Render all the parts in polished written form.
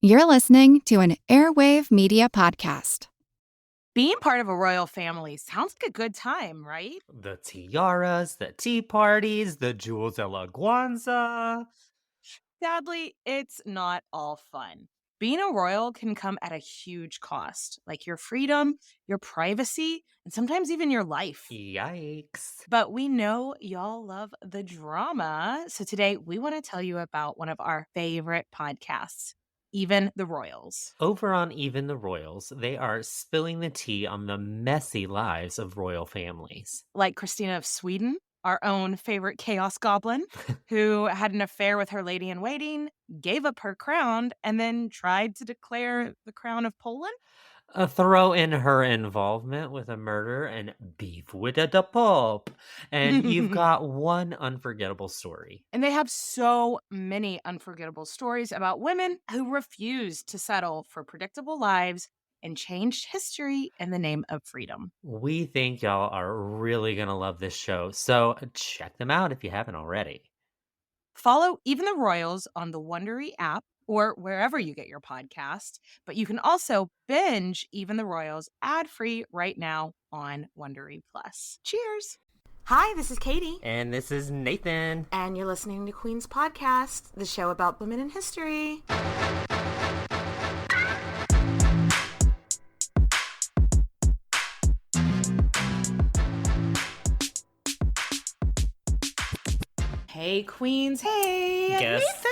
You're listening to an Airwave Media Podcast. Being part of a royal family sounds like a good time, right? The tiaras, the tea parties, the jewels de la guanza. Sadly, it's not all fun. Being a royal can come at a huge cost, like your freedom, your privacy, and sometimes even your life. Yikes. But we know y'all love the drama, so today we want to tell you about one of our favorite podcasts, Even the Royals. Over on Even the Royals, they are spilling the tea on the messy lives of royal families. Like Christina of Sweden, our own favorite chaos goblin, who had an affair with her lady-in-waiting, gave up her crown, and then tried to declare the crown of Poland. Throw in her involvement with a murder and beef with the Pope. And you've got one unforgettable story. And they have so many unforgettable stories about women who refused to settle for predictable lives and changed history in the name of freedom. We think y'all are really going to love this show, so check them out if you haven't already. Follow Even the Royals on the Wondery app or wherever you get your podcast, but you can also binge Even the Royals ad-free right now on Wondery Plus. Cheers! Hi, this is Katy. And this is Nathan. And you're listening to Queen's Podcast, the show about women in history. Hey, Queens. Hey, Nathan.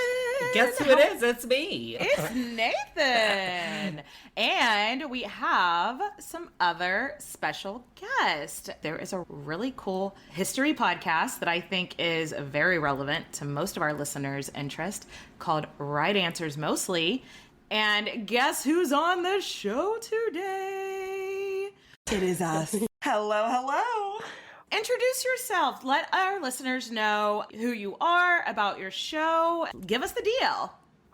Guess who it is? It's me. It's Nathan. And we have some other special guests. There is a really cool history podcast that I think is very relevant to most of our listeners' interest called Right Answers Mostly. And guess who's on the show today? It is us. Hello, hello. Introduce yourself. Let our listeners know who you are, about your show. Give us the deal.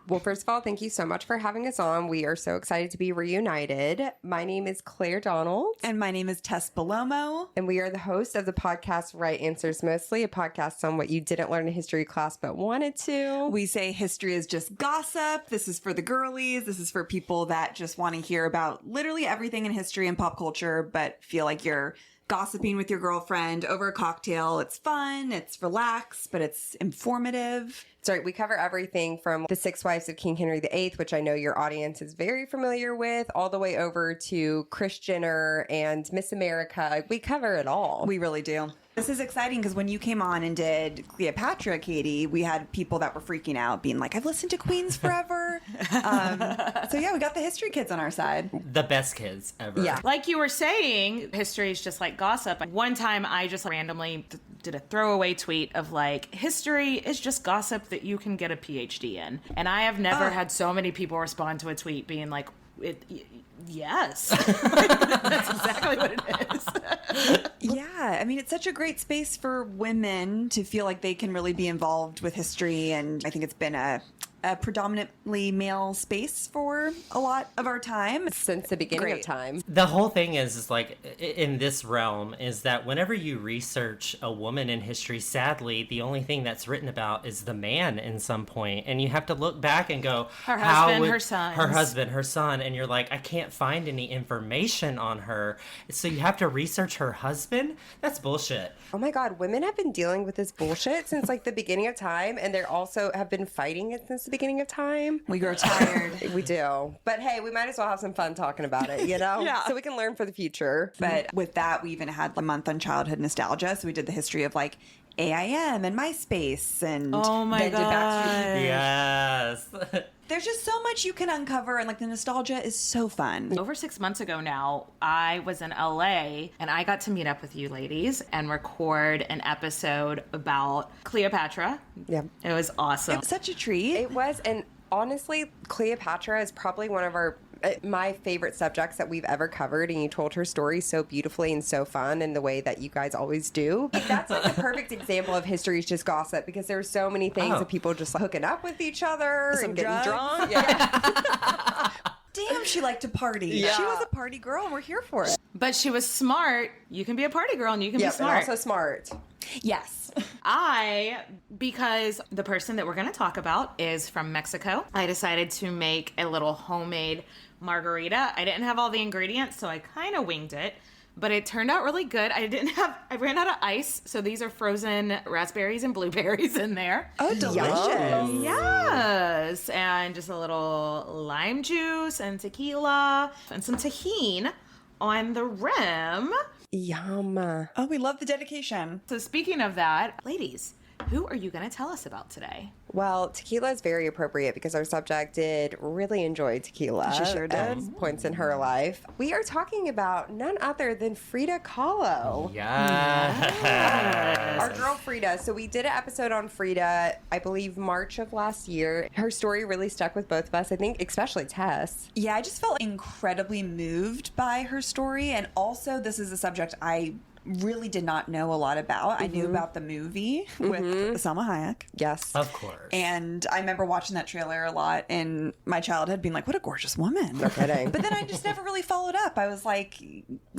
Well, first of all, thank you so much for having us on. We are so excited to be reunited. My name is Claire Donald. And my name is Tess Belomo. And we are the hosts of the podcast Right Answers Mostly, a podcast on what you didn't learn in history class but wanted to. We say history is just gossip. This is for the girlies. This is for people that just want to hear about literally everything in history and pop culture, but feel like you're gossiping with your girlfriend over a cocktail. It's fun, it's relaxed, but it's informative. That's right. We cover everything from the 6 Wives of King Henry VIII, which I know your audience is very familiar with, all the way over to Kris Jenner and Miss America. We cover it all. We really do. This is exciting because when you came on and did Cleopatra, Katy, we had people that were freaking out, being like, I've listened to Queens forever. So yeah, we got the history kids on our side. The best kids ever. Yeah. Like you were saying, history is just like gossip. One time I just randomly did a throwaway tweet of like, history is just gossip that you can get a PhD in. And I have never had so many people respond to a tweet being like, yes. That's exactly what it is. Yeah, I mean, it's such a great space for women to feel like they can really be involved with history. And I think it's been a predominantly male space for a lot of our time. Since the beginning of time. The whole thing is like, in this realm, is that whenever you research a woman in history, sadly, the only thing that's written about is the man in some point. And you have to look back and go, her husband, her son. Her husband, her son. And you're like, I can't find any information on her. So you have to research her husband? That's bullshit. Oh my God, women have been dealing with this bullshit since like the beginning of time, and they also have been fighting it since the beginning of time. We grow tired. We do. But hey, we might as well have some fun talking about it, you know? Yeah. So we can learn for the future. But with that, we even had a month on childhood nostalgia. So we did the history of like AIM and MySpace and oh my then did God. Yes. There's just so much you can uncover, and like the nostalgia is so fun. Over 6 months ago now, I was in LA and I got to meet up with you ladies and record an episode about Cleopatra. Yeah. It was awesome. It was such a treat. It was, and honestly, Cleopatra is probably one of my favorite subjects that we've ever covered, and you told her story so beautifully and so fun in the way that you guys always do. Like, that's like the perfect example of history is just gossip, because there are so many things of people just like, hooking up with each other Some and getting drugs. drunk. Yeah. Damn, she liked to party. Yeah. She was a party girl, and we're here for it. But she was smart. You can be a party girl and you can be And smart. also smart. Yes. Because the person that we're going to talk about is from Mexico, I decided to make a little homemade margarita. I didn't have all the ingredients, so I kind of winged it, but it turned out really good. I ran out of ice, so these are frozen raspberries and blueberries in there. Oh, delicious. Yes, and just a little lime juice and tequila and some tahini on the rim. Yum. Oh, we love the dedication. So speaking of that, ladies, who are you going to tell us about today? Well, tequila is very appropriate because our subject did really enjoy tequila. She sure did. At points in her life. We are talking about none other than Frida Kahlo. Yes. Our girl Frida. So we did an episode on Frida, I believe March of last year. Her story really stuck with both of us, I think, especially Tess. Yeah, I just felt incredibly moved by her story. And also, this is a subject I really did not know a lot about. I knew about the movie with Salma Hayek. Yes. Of course. And I remember watching that trailer a lot in my childhood, being like, what a gorgeous woman. No kidding. But then I just never really followed up. I was like,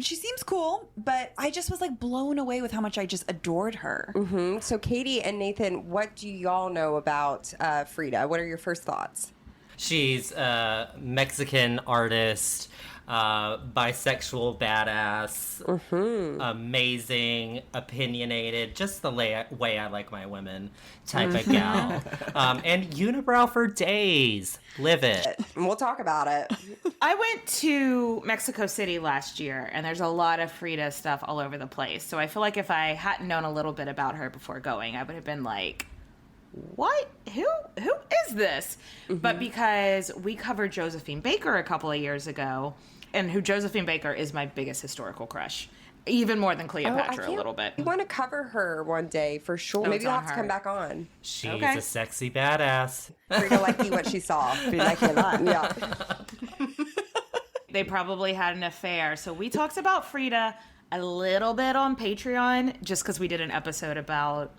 she seems cool, but I just was like blown away with how much I just adored her. So Katy and Nathan, what do y'all know about Frida? What are your first thoughts? She's a Mexican artist, bisexual badass, amazing, opinionated, just the way I like my women type of gal. And unibrow for days. Live it. We'll talk about it. I went to Mexico City last year, and there's a lot of Frida stuff all over the place. So I feel like if I hadn't known a little bit about her before going, I would have been like, what? Who is this? But because we covered Josephine Baker a couple of years ago, and who Josephine Baker is my biggest historical crush, even more than Cleopatra a little bit. We want to cover her one day for sure. Maybe it's we'll on have to her. come back on. She's Okay. a sexy badass. Frida like you what she saw. Frida like you lot. Yeah. They probably had an affair. So we talked about Frida a little bit on Patreon, just because we did an episode about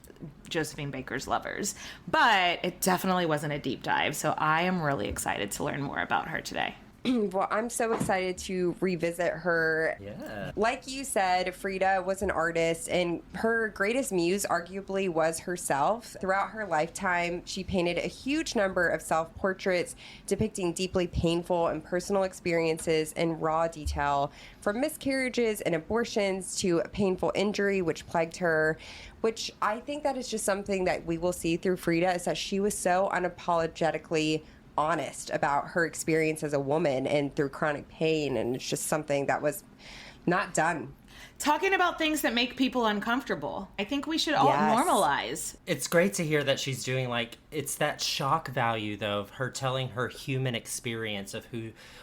Josephine Baker's lovers. But it definitely wasn't a deep dive. So I am really excited to learn more about her today. Well, I'm so excited to revisit her. Yeah. Like you said, Frida was an artist, and her greatest muse arguably was herself. Throughout her lifetime, she painted a huge number of self-portraits depicting deeply painful and personal experiences in raw detail, from miscarriages and abortions to a painful injury which plagued her, which I think that is just something that we will see through Frida, is that she was so unapologetically honest about her experience as a woman and through chronic pain, and it's just something that was not done. Talking about things that make people uncomfortable. I think we should all Yes. normalize. It's great to hear that she's doing, like, it's that shock value, though, of her telling her human experience of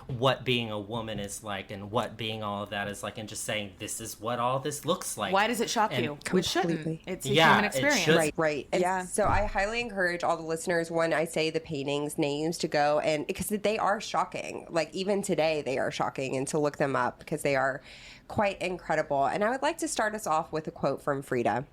what being a woman is like and what being all of that is like, and just saying, this is what all this looks like. Why does it shock And you? It shouldn't. Completely. It's a Yeah, human it experience. should. Right. And Yeah. so I highly encourage all the listeners when I say the paintings names to go, and because they are shocking. Like even today they are shocking, and to look them up because they are quite incredible. And I would like to start us off with a quote from Frida.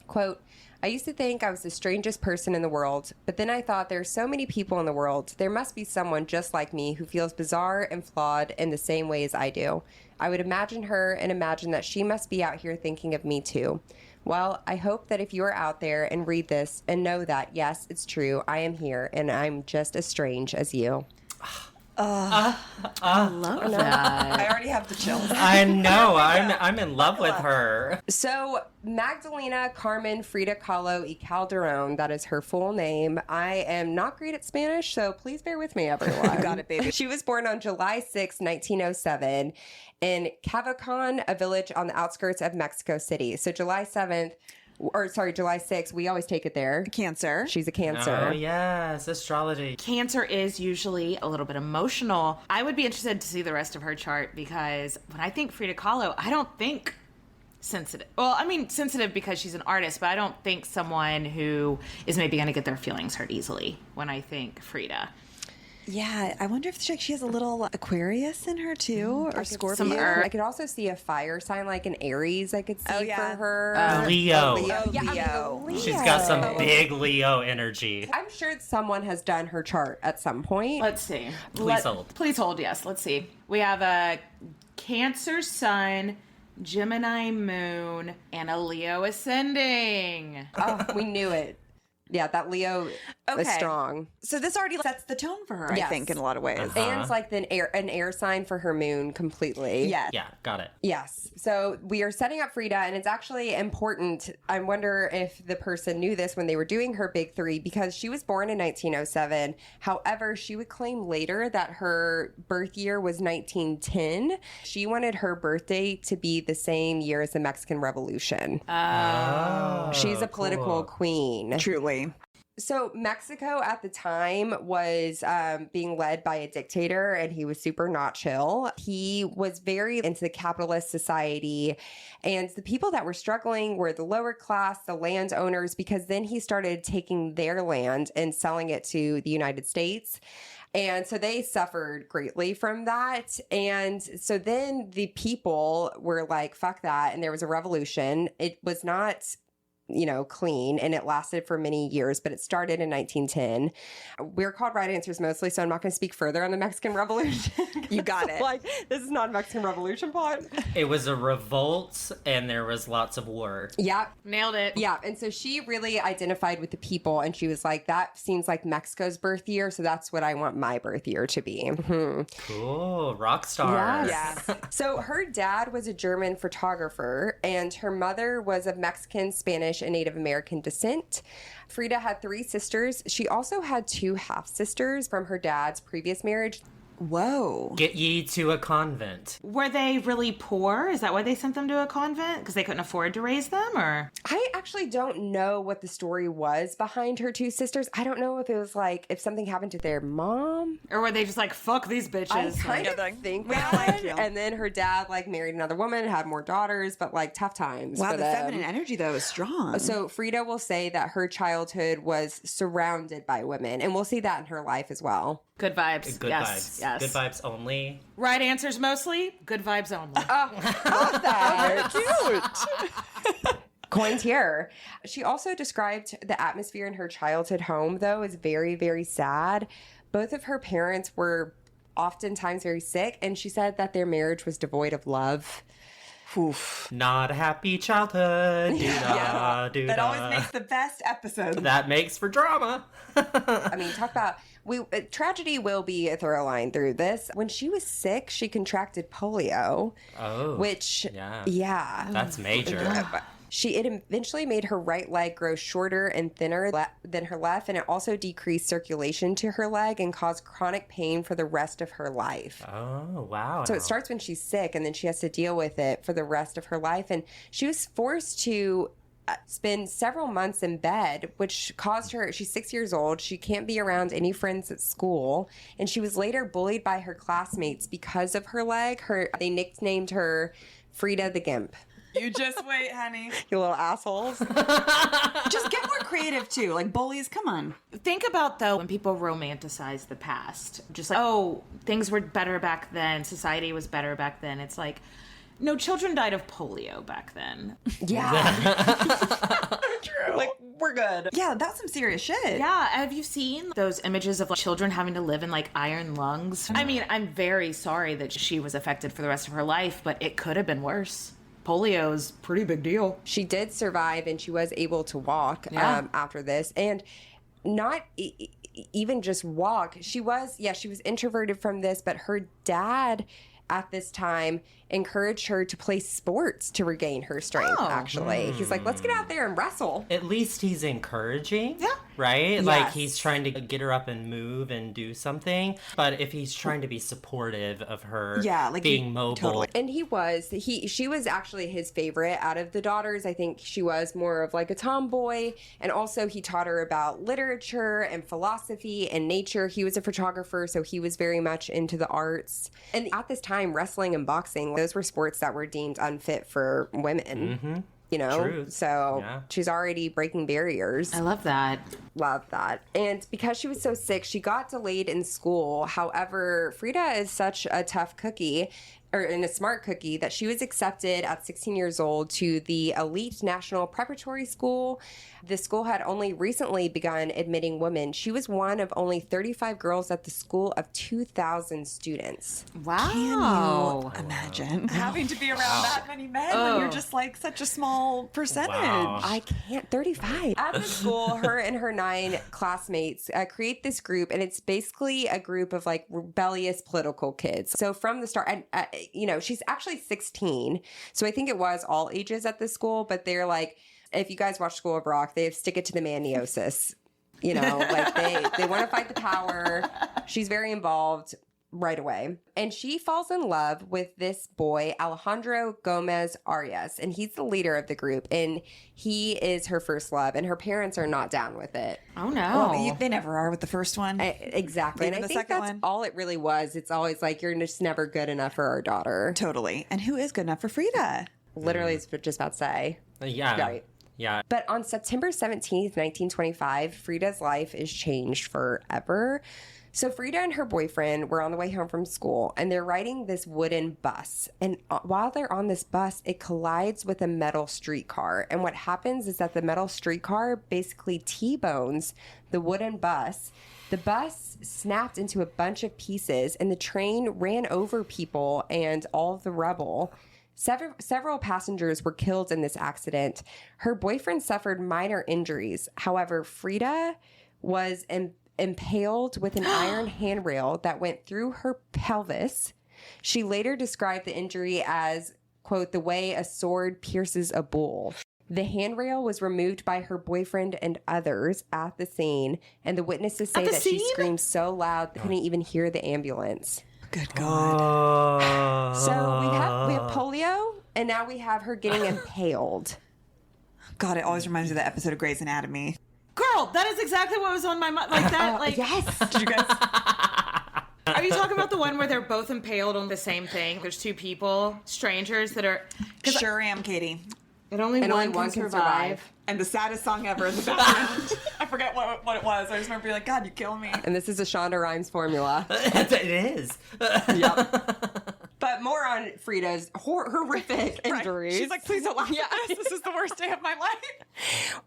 Quote, I used to think I was the strangest person in the world, but then I thought there are so many people in the world. There must be someone just like me who feels bizarre and flawed in the same way as I do. I would imagine her and imagine that she must be out here thinking of me too. Well, I hope that if you are out there and read this and know that, yes, it's true, I am here and I'm just as strange as you. I love that. I already have the chills. I know. I'm in love with her. So, Magdalena Carmen Frida Kahlo y Calderon, that is her full name. I am not great at Spanish, so please bear with me, everyone. You got it, baby. She was born on July 6, 1907, in Cavacon, a village on the outskirts of Mexico City. So, July 6th, we always take it there. Cancer. She's a Cancer. Oh, yes. Astrology. Cancer is usually a little bit emotional. I would be interested to see the rest of her chart because when I think Frida Kahlo, I don't think sensitive. Well, I mean sensitive because she's an artist, but I don't think someone who is maybe going to get their feelings hurt easily when I think Frida. Yeah, I wonder if she has a little Aquarius in her too, or Scorpio. some Earth. I could also see a fire sign like an Aries. I could see Oh, yeah. for her. Leo. Leo. Yeah, I Leo. mean, She's got some Leo. big Leo energy. I'm sure someone has done her chart at some point. Let's see. Please hold. Please hold, yes. Let's see. We have a Cancer Sun Gemini moon, and a Leo ascending. Oh, we knew it. Yeah, that Leo is strong. So this already sets the tone for her, I Yes. think, in a lot of ways. And it's like an air sign for her moon completely. Yeah. Yeah, got it. Yes. So we are setting up Frida, and it's actually important. I wonder if the person knew this when they were doing her big three, because she was born in 1907. However, she would claim later that her birth year was 1910. She wanted her birthday to be the same year as the Mexican Revolution. She's a political queen. Truly. So Mexico at the time was being led by a dictator, and he was super not chill. He was very into the capitalist society, and the people that were struggling were the lower class, the landowners, because then he started taking their land and selling it to the United States. And so they suffered greatly from that. And so then the people were like, fuck that. And there was a revolution. It was not, clean, and it lasted for many years, but it started in 1910. We're called Right Answers mostly, so I'm not going to speak further on the Mexican Revolution. You got it. Like, this is not a Mexican Revolution pod. It was a revolt, and there was lots of war. Yeah. Nailed it. Yeah. And so she really identified with the people, and she was like, that seems like Mexico's birth year, so that's what I want my birth year to be. Mm-hmm. Cool. Rock stars. Yes. So her dad was a German photographer, and her mother was of Mexican, Spanish, and Native American descent. Frida had 3 sisters. She also had 2 half-sisters from her dad's previous marriage. Whoa. Get ye to a convent. Were they really poor? Is that why they sent them to a convent? Because they couldn't afford to raise them, or? I actually don't know what the story was behind her 2 sisters. I don't know if it was like if something happened to their mom. Or were they just like, fuck these bitches? I kind of think We don't that. like you. And then her dad married another woman, had more daughters, but tough times. Wow, for the them. feminine energy, though, is strong. So Frida will say that her childhood was surrounded by women, and we'll see that in her life as well. Good vibes. Good yes. vibes. Yes. Good vibes only. Right answers mostly. Good vibes only. Love that. Cute. Coins here. She also described the atmosphere in her childhood home, though, as very, very sad. Both of her parents were oftentimes very sick, and she said that their marriage was devoid of love. Oof. Not a happy childhood. Doo-dah, doo-dah. That always makes the best episode. That makes for drama. I mean, talk about tragedy will be a through line through this. When she was sick, she contracted polio, which yeah, That's major. It eventually made her right leg grow shorter and thinner than her left, and it also decreased circulation to her leg and caused chronic pain for the rest of her life. Oh, wow. So it starts when she's sick, and then she has to deal with it for the rest of her life. And she was forced to spend several months in bed, which caused her, she's 6 years old, she can't be around any friends at school, and she was later bullied by her classmates because of her leg. They nicknamed her Frida the Gimp. You just wait, honey. You little assholes. Just get more creative, too. Like, bullies, come on. Think about, though, when people romanticize the past. Just like, oh, things were better back then. Society was better back then. It's like, no, children died of polio back then. Yeah. True. Like, we're good. Yeah, that's some serious shit. Yeah, have you seen those images of children having to live in iron lungs? I mean, I'm very sorry that she was affected for the rest of her life, but it could have been worse. Polio is a pretty big deal. She did survive, and she was able to walk after this. And not even just walk. She was introverted from this, but her dad at this time encouraged her to play sports to regain her strength, actually. He's like, let's get out there and wrestle. At least he's encouraging. Yeah. Right? Yes. Like, he's trying to get her up and move and do something. But if he's trying to be supportive of her being mobile. Totally. And she was actually his favorite out of the daughters. I think she was more of a tomboy. And also he taught her about literature and philosophy and nature. He was a photographer, so he was very much into the arts. And at this time, wrestling and boxing, those were sports that were deemed unfit for women. Mm-hmm. Truth. So she's already breaking barriers. I love that. Love that. And because she was so sick, she got delayed in school. However, Frida is such a tough cookie. or in a smart cookie, that she was accepted at 16 years old to the elite national preparatory school. The school had only recently begun admitting women. She was one of only 35 girls at the school of 2,000 students. Wow. Can you imagine having to be around that many men when you're just like such a small percentage? Wow. I can't. 35. At the school, her and her 9 classmates create this group, and it's basically a group of like rebellious political kids. So from the start, she's actually 16. So I think it was all ages at the school, but they're like, if you guys watch School of Rock, they have stick it to the maniosis. Like they want to fight the power. She's very involved right away. And she falls in love with this boy, Alejandro Gomez Arias, and he's the leader of the group, and he is her first love, and her parents are not down with it. Oh, no. Well, they never are with the first one. Exactly. Even And I the think second that's one. all it really was. It's always like, you're just never good enough for our daughter. Totally. And who is good enough for Frida? Literally, it's just about to say. Yeah. Right. Yeah. But on September 17th, 1925, Frida's life is changed forever. So Frida and her boyfriend were on the way home from school, and they're riding this wooden bus. And while they're on this bus, it collides with a metal streetcar. And what happens is that the metal streetcar basically T-bones the wooden bus. The bus snapped into a bunch of pieces, and the train ran over people and all of the rubble. Several passengers were killed in this accident. Her boyfriend suffered minor injuries. However, Frida was impaled with an iron handrail that went through her pelvis. She later described the injury as, quote, the way a sword pierces a bull. The handrail was removed by her boyfriend and others at the scene, and the witnesses say that she screamed so loud they couldn't even hear the ambulance. Good God. So we have polio, and now we have her getting impaled. God, it always reminds me of the episode of Grey's Anatomy. Girl, that is exactly what was on my mind. Like that, like... Yes. Did you guys? Are you talking about the one where they're both impaled on the same thing? There's 2 people, strangers that are... Sure am, Katie. And only one can survive. And the saddest song ever in the background. I forget what it was. I just remember being like, God, you kill me. And this is a Shonda Rhimes formula. It is. Yep. But more on Frida's horrific injuries. Right. She's like, please don't laugh at this. This is the worst day of my life.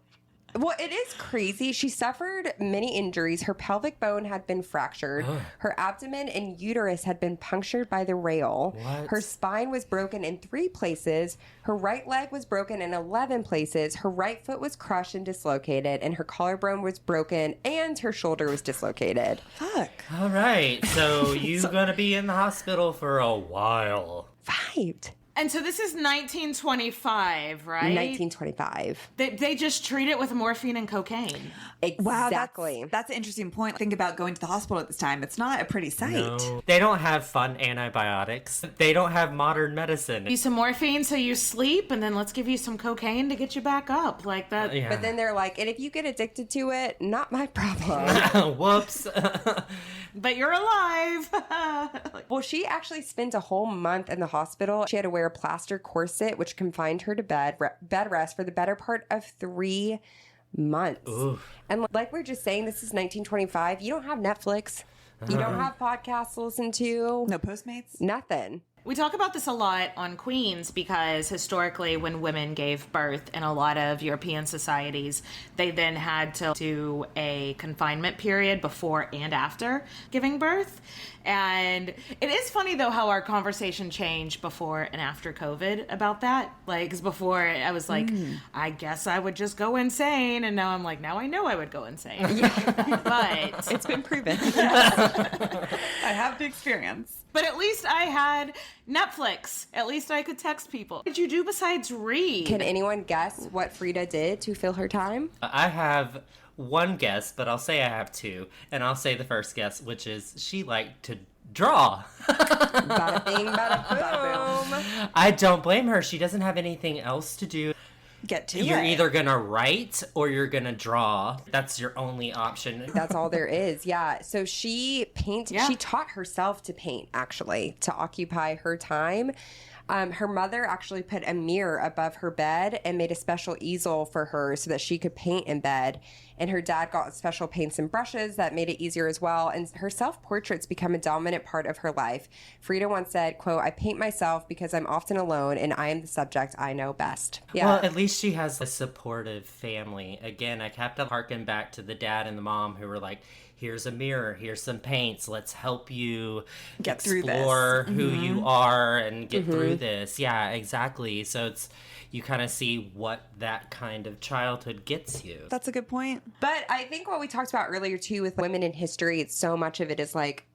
Well, it is crazy. She suffered many injuries. Her pelvic bone had been fractured. Her abdomen and uterus had been punctured by the rail. What? Her spine was broken in 3 places. Her right leg was broken in 11 places. Her right foot was crushed and dislocated. And her collarbone was broken and her shoulder was dislocated. Fuck. All right. So you're going to be in the hospital for a while. 5. And so this is 1925, right? 1925. They just treat it with morphine and cocaine. Exactly. Wow, that's an interesting point. Think about going to the hospital at this time. It's not a pretty sight. No. They don't have fun antibiotics. They don't have modern medicine. Give you some morphine so you sleep, and then let's give you some cocaine to get you back up. Like that. Yeah. But then they're like, and if you get addicted to it, not my problem. Whoops. But you're alive. Well, she actually spent a whole month in the hospital. She had to wear a plaster corset, which confined her to bed rest for the better part of 3 months. Oof. And like we're just saying, this is 1925. You don't have Netflix. You don't have podcasts to listen to. No Postmates? Nothing. We talk about this a lot on Queens because historically when women gave birth in a lot of European societies, they then had to do a confinement period before and after giving birth. And it is funny though how our conversation changed before and after COVID about that. Like, 'cause before I was like, I guess I would just go insane. And now I'm like, now I know I would go insane. But It's been proven. I have the experience. But at least I had Netflix. At least I could text people. What did you do besides read? Can anyone guess what Frida did to fill her time? I have one guess, but I'll say I have 2. And I'll say the first guess, which is she liked to draw. Bada bing, bada boom. I don't blame her. She doesn't have anything else to do. Get to You're it. either going to write or you're going to draw. That's your only option. That's all there is. Yeah. So she Yeah. she taught herself to paint, actually, to occupy her time. Her mother actually put a mirror above her bed and made a special easel for her so that she could paint in bed. And her dad got special paints and brushes that made it easier as well. And her self-portraits become a dominant part of her life. Frida once said, quote, "I paint myself because I'm often alone and I am the subject I know best." Yeah. Well, at least she has a supportive family. Again, I kept harking back to the dad and the mom who were like, here's a mirror, here's some paints, let's help you Get through this. explore who you are and get through this. Yeah, exactly. So it's, you kind of see what that kind of childhood gets you. That's a good point. But I think what we talked about earlier too with women in history, it's so much of it is like,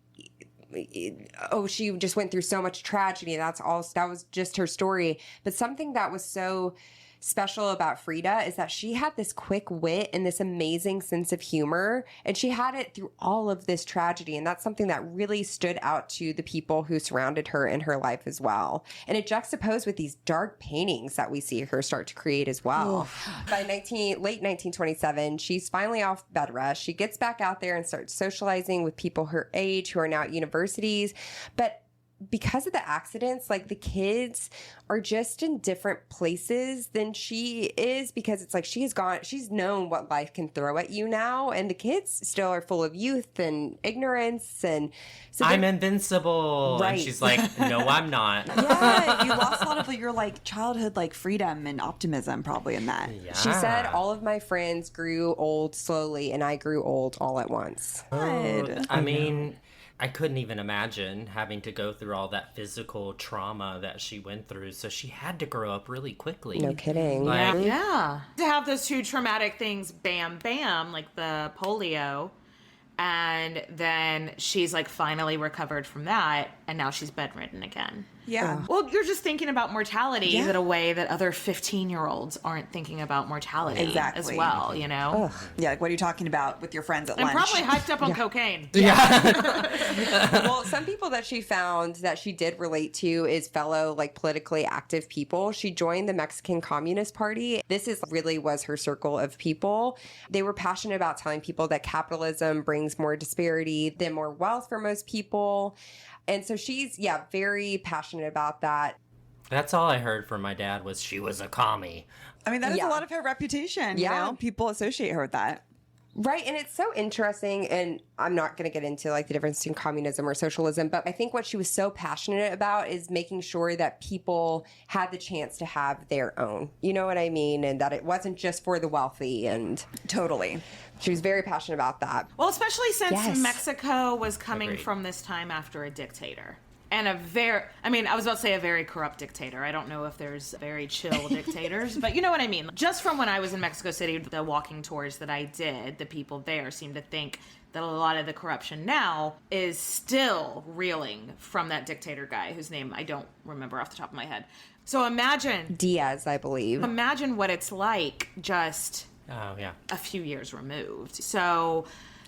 oh, she just went through so much tragedy. That was just her story. But something that was so special about Frida is that she had this quick wit and this amazing sense of humor, and she had it through all of this tragedy. And that's something that really stood out to the people who surrounded her in her life as well. And it juxtaposed with these dark paintings that we see her start to create as well. By late 1927, she's finally off bed rest. She gets back out there and starts socializing with people her age who are now at universities. But because of the accidents, like the kids are just in different places than she is, because it's like she's known what life can throw at you now, and the kids still are full of youth and ignorance, and so I'm invincible. Right. And she's like, no, I'm not. Yeah, you lost a lot of your like childhood like freedom and optimism probably in that. Yeah. she said, all of my friends grew old slowly and I grew old all at once. Good. I mean, I couldn't even imagine having to go through all that physical trauma that she went through. So she had to grow up really quickly. No kidding. Like, Yeah. To have those two traumatic things, bam, bam, like the polio. And then she's like finally recovered from that. And now she's bedridden again. Yeah. Well, you're just thinking about mortality Yeah. in a way that other 15-year-olds aren't thinking about mortality Exactly. as well, you know? Yeah, like what are you talking about with your friends at And lunch? probably hyped up on cocaine. Well, some people that she found that she did relate to is fellow like politically active people. She joined the Mexican Communist Party. This was her circle of people. They were passionate about telling people that capitalism brings more disparity than more wealth for most people. And so she's, very passionate about that. that's all I heard from my dad was she was a commie. I mean, that is Yeah. a lot of her reputation. Yeah. You know, people associate her with that. Right. And it's so interesting. And I'm not going to get into like the difference between communism or socialism, but I think what she was so passionate about is making sure that people had the chance to have their own. You know what I mean? And that it wasn't just for the wealthy. And Totally. she was very passionate about that. Well, especially since Yes. Mexico was coming Agreed. from this time after a dictator. And I was about to say a very corrupt dictator. I don't know if there's very chill dictators, but you know what I mean. Just from when I was in Mexico City, the walking tours that I did, the people there seemed to think that a lot of the corruption now is still reeling from that dictator guy whose name I don't remember off the top of my head. So imagine I believe. what it's like just Oh, yeah. a few years removed. So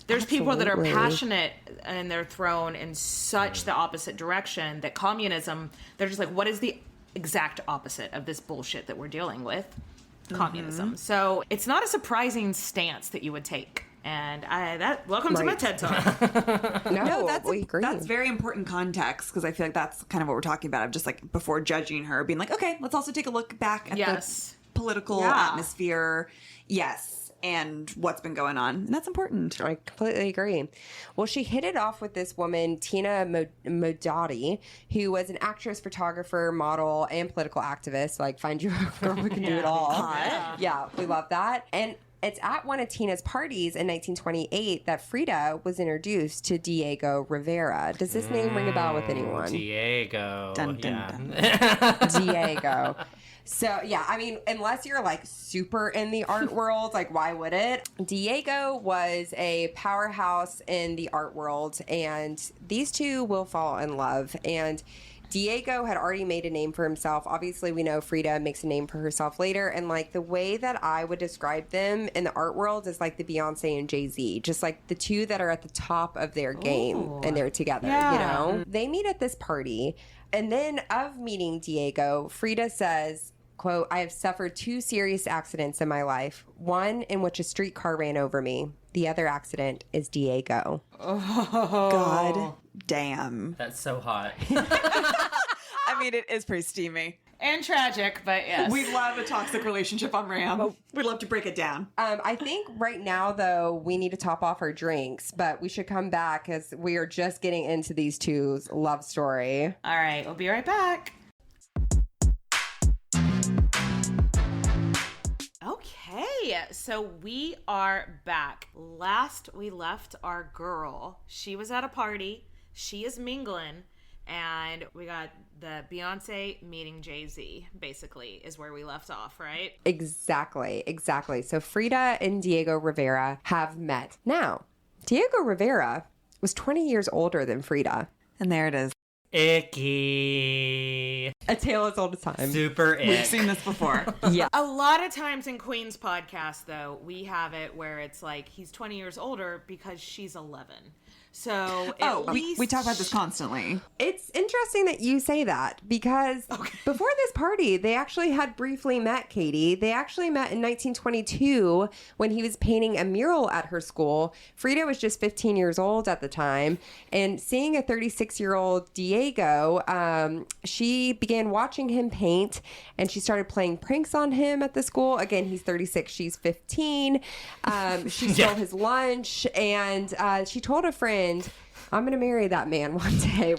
there's people that are Absolutely. passionate and they're thrown in such the opposite direction that communism, they're just like, what is the exact opposite of this bullshit that we're dealing with? Communism. So it's not a surprising stance that you would take. And welcome to my Right. TED Talk. No, we agree. That's very important context because I feel like that's kind of what we're talking about. Of just like before judging her, being like, okay, let's also take a look back at Yes. the political Yeah. atmosphere. Yes. And what's been going on. And that's important. I completely agree. Well, she hit it off with this woman, Tina Modotti, who was an actress, photographer, model, and political activist. Like, find you a girl who can do it all. Yeah, we love that. And it's at one of Tina's parties in 1928 that Frida was introduced to Diego Rivera. Does this name ring a bell with anyone? Diego. Dun, dun, yeah. Diego. So, yeah, I mean, unless you're like super in the art world, like why would it? Diego was a powerhouse in the art world, and these two will fall in love. And Diego had already made a name for himself. Obviously, we know Frida makes a name for herself later. And like the way that I would describe them in the art world is like the Beyonce and Jay-Z, just like the two that are at the top of their game and they're together, Yeah. you know? They meet at this party. And then of meeting Diego, Frida says, quote, "I have suffered 2 serious accidents in my life. One in which a streetcar ran over me. The other accident is Diego." God damn. That's so hot. I I mean, it is pretty steamy. And tragic, but yes. We love a toxic relationship on Ram. We love to break it down. I think right now, though, we need to top off our drinks, but we should come back as we are just getting into these two's love story. All right, we'll be right back. Okay, so we are back. Last we left our girl, she was at a party. She is mingling. And we got the Beyonce meeting Jay-Z, basically, is where we left off, right? Exactly. So Frida and Diego Rivera have met. Now, Diego Rivera was 20 years older than Frida. And there it is. Icky. A tale as old as time. Super ick. We've seen this before. Yeah. A lot of times in Queen's podcast, though, we have it where it's like he's 20 years older because she's 11. So at least we talk about this constantly. It's interesting that you say that because before this party, they actually had briefly met Katy. They actually met in 1922 when he was painting a mural at her school. Frida was just 15 years old at the time. And seeing a 36-year-old Diego, she began watching him paint and she started playing pranks on him at the school. Again, he's 36, she's 15. She stole his lunch and she told a friend, I'm going to marry that man one day.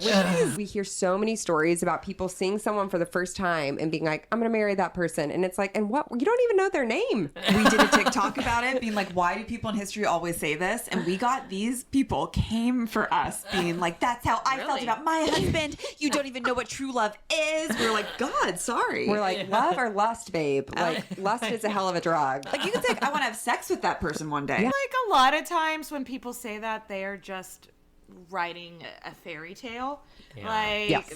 We hear so many stories about people seeing someone for the first time and being like, I'm going to marry that person. And it's like, and what? You don't even know their name. We did a TikTok about it, being like, why do people in history always say this? And we got these people came for us being like, that's how I felt about my husband. You don't even know what true love is. We were like, God, sorry. We're like, love or lust, babe? Like, lust is a hell of a drug. Like, you could say, I want to have sex with that person one day. like a lot of times when people say that, they are just writing a fairy tale. Yeah. Like, Yes.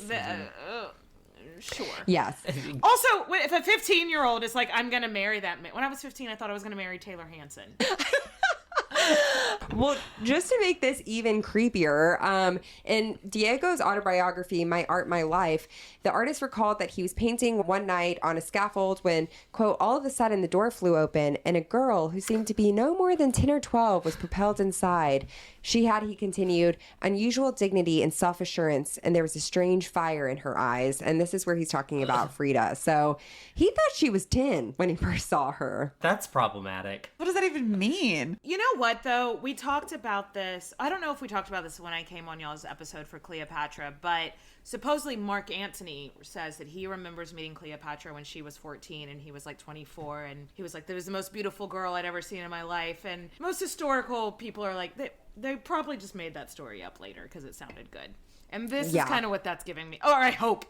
sure. Yes. Also, if a 15-year-old is like, I'm going to marry that man. When I was 15, I thought I was going to marry Taylor Hanson. Well, just to make this even creepier, in Diego's autobiography, My Art, My Life, the artist recalled that he was painting one night on a scaffold when, quote, all of a sudden the door flew open and a girl who seemed to be no more than 10 or 12 was propelled inside. She had, he continued, unusual dignity and self-assurance, and there was a strange fire in her eyes. And this is where he's talking about Frida. So he thought she was 10 when he first saw her. That's problematic. What does that even mean? You know what, though? We talked about this. I don't know if we talked about this when I came on y'all's episode for Cleopatra, but supposedly Mark Antony says that he remembers meeting Cleopatra when she was 14 and he was like 24. And he was like, that was the most beautiful girl I'd ever seen in my life. And most historical people are like, they probably just made that story up later because it sounded good. And this is kind of what that's giving me. Or I hope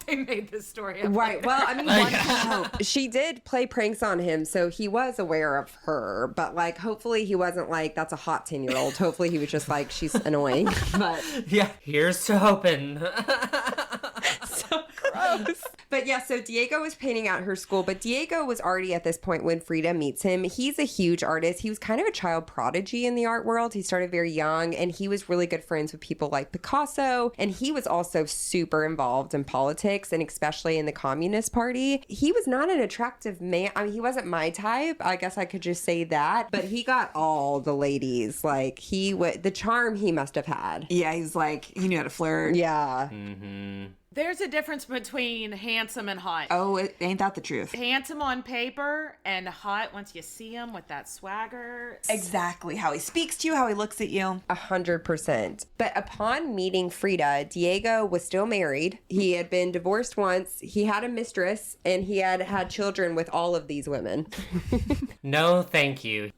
they made this story up Right. later. Well, I mean, one can hope. She did play pranks on him, so he was aware of her. But, like, hopefully he wasn't like, that's a hot 10-year-old. Hopefully he was just like, she's annoying. But Yeah, here's to hoping. so gross. But yeah, so Diego was painting at her school, but Diego was already at this point when Frida meets him. He's a huge artist. He was kind of a child prodigy in the art world. He started very young, and he was really good friends with people like Picasso, and he was also super involved in politics, and especially in the Communist Party. He was not an attractive man. I mean, he wasn't my type. I guess I could just say that. But he got all the ladies. Like, the charm he must have had. Yeah, he's like, he knew how to flirt. Yeah. Mm-hmm. There's a difference between handsome and hot. Oh, ain't that the truth? Handsome on paper and hot once you see him with that swagger. Exactly. How he speaks to you, how he looks at you. 100%. But upon meeting Frida, Diego was still married. He had been divorced once. He had a mistress, and he had had children with all of these women. No, thank you.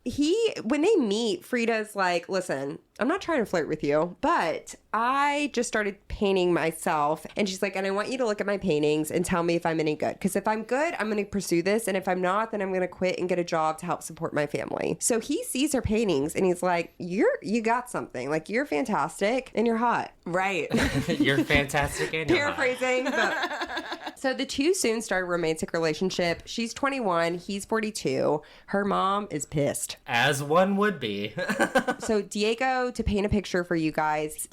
When they meet, Frida's like, listen, I'm not trying to flirt with you, but I just started painting myself. And she's like, and I want you to look at my paintings and tell me if I'm any good. Because if I'm good, I'm going to pursue this. And if I'm not, then I'm going to quit and get a job to help support my family. So he sees her paintings and he's like, you got something. Like, you're fantastic and you're hot. Right. You're fantastic and you're hot. Paraphrasing. But... So the two soon start a romantic relationship. She's 21. He's 42. Her mom is pissed. As one would be. So Diego, to paint a picture for you guys,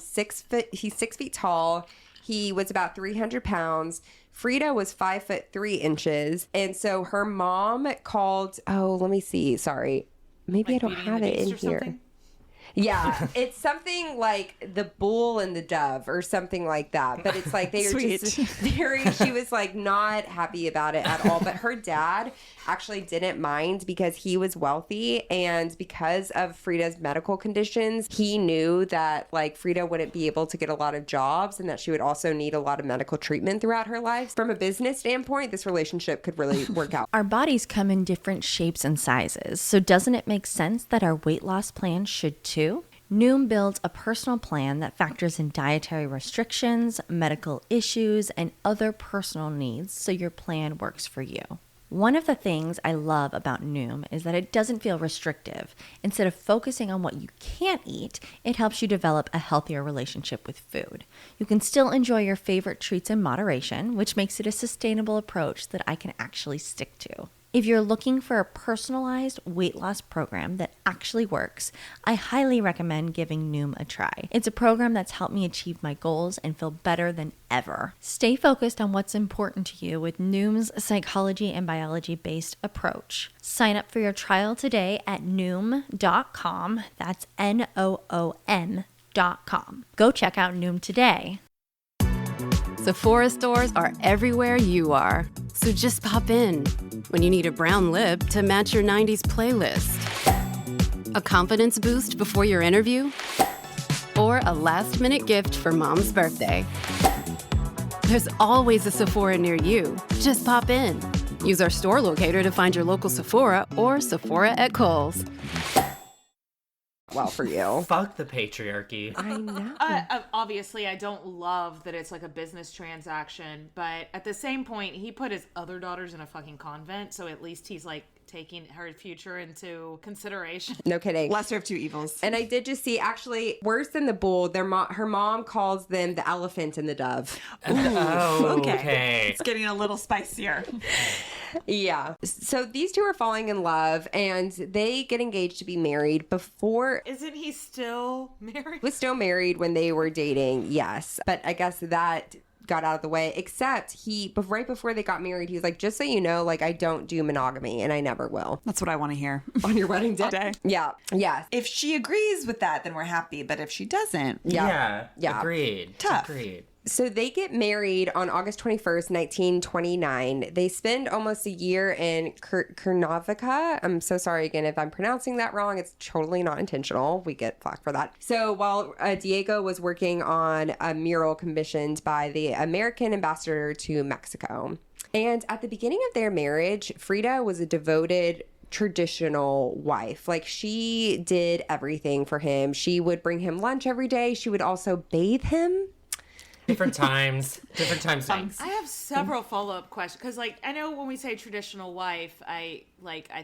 he's 6 feet tall. He was about 300 pounds. Frida was 5'3". And so her mom called, let me see. Sorry. Maybe Like I don't Beauty have and the it in Beast or here. something? Yeah, it's something like the bull and the dove or something like that. But it's like they were just very, she was like not happy about it at all. But her dad actually didn't mind because he was wealthy, and because of Frida's medical conditions, he knew that like Frida wouldn't be able to get a lot of jobs and that she would also need a lot of medical treatment throughout her life. From a business standpoint, this relationship could really work out. Our bodies come in different shapes and sizes, so doesn't it make sense that our weight loss plan should too? Noom builds a personal plan that factors in dietary restrictions, medical issues, and other personal needs so your plan works for you. One of the things I love about Noom is that it doesn't feel restrictive. Instead of focusing on what you can't eat, it helps you develop a healthier relationship with food. You can still enjoy your favorite treats in moderation, which makes it a sustainable approach that I can actually stick to. If you're looking for a personalized weight loss program that actually works, I highly recommend giving Noom a try. It's a program that's helped me achieve my goals and feel better than ever. Stay focused on what's important to you with Noom's psychology and biology-based approach. Sign up for your trial today at Noom.com. That's Noom.com. Go check out Noom today. Sephora stores are everywhere you are. So just pop in. When you need a brown lip to match your 90s playlist. A confidence boost before your interview. Or a last-minute gift for mom's birthday. There's always a Sephora near you. Just pop in. Use our store locator to find your local Sephora or Sephora at Kohl's. Well, for you. Fuck the patriarchy. I know. Obviously, I don't love that it's like a business transaction, but at the same point, he put his other daughters in a fucking convent, so at least he's like taking her future into consideration. No kidding. Lesser of two evils. And I did just see, actually, worse than the bull, her mom calls them the elephant and the dove. Oh, okay. It's getting a little spicier. Yeah. So these two are falling in love, and they get engaged to be married before. Isn't he still married? Was still married when they were dating, yes. But I guess that got out of the way, except right before they got married, he was like, just so you know, like, I don't do monogamy and I never will. That's what I want to hear. On your wedding day? Yeah. If she agrees with that, then we're happy. But if she doesn't, Yeah. Agreed. Tough. Agreed. So they get married on August 21st, 1929. They spend almost a year in Cuernavaca. I'm so sorry again if I'm pronouncing that wrong. It's totally not intentional. We get flack for that. So while Diego was working on a mural commissioned by the American ambassador to Mexico. And at the beginning of their marriage, Frida was a devoted traditional wife. Like, she did everything for him. She would bring him lunch every day. She would also bathe him. Different times. I have several follow-up questions because, like, I know when we say traditional wife, I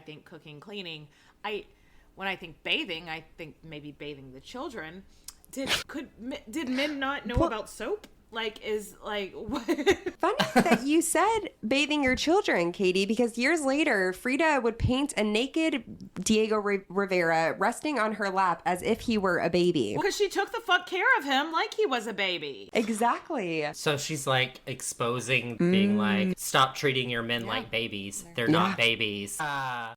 think cooking, cleaning. When I think bathing, I think maybe bathing the children. Did men not know about soap? What? Funny that you said bathing your children, Katie, because years later, Frida would paint a naked Diego Rivera resting on her lap as if he were a baby. Because she took the fuck care of him like he was a baby. Exactly. So she's like exposing, being like, stop treating your men like babies. They're not babies.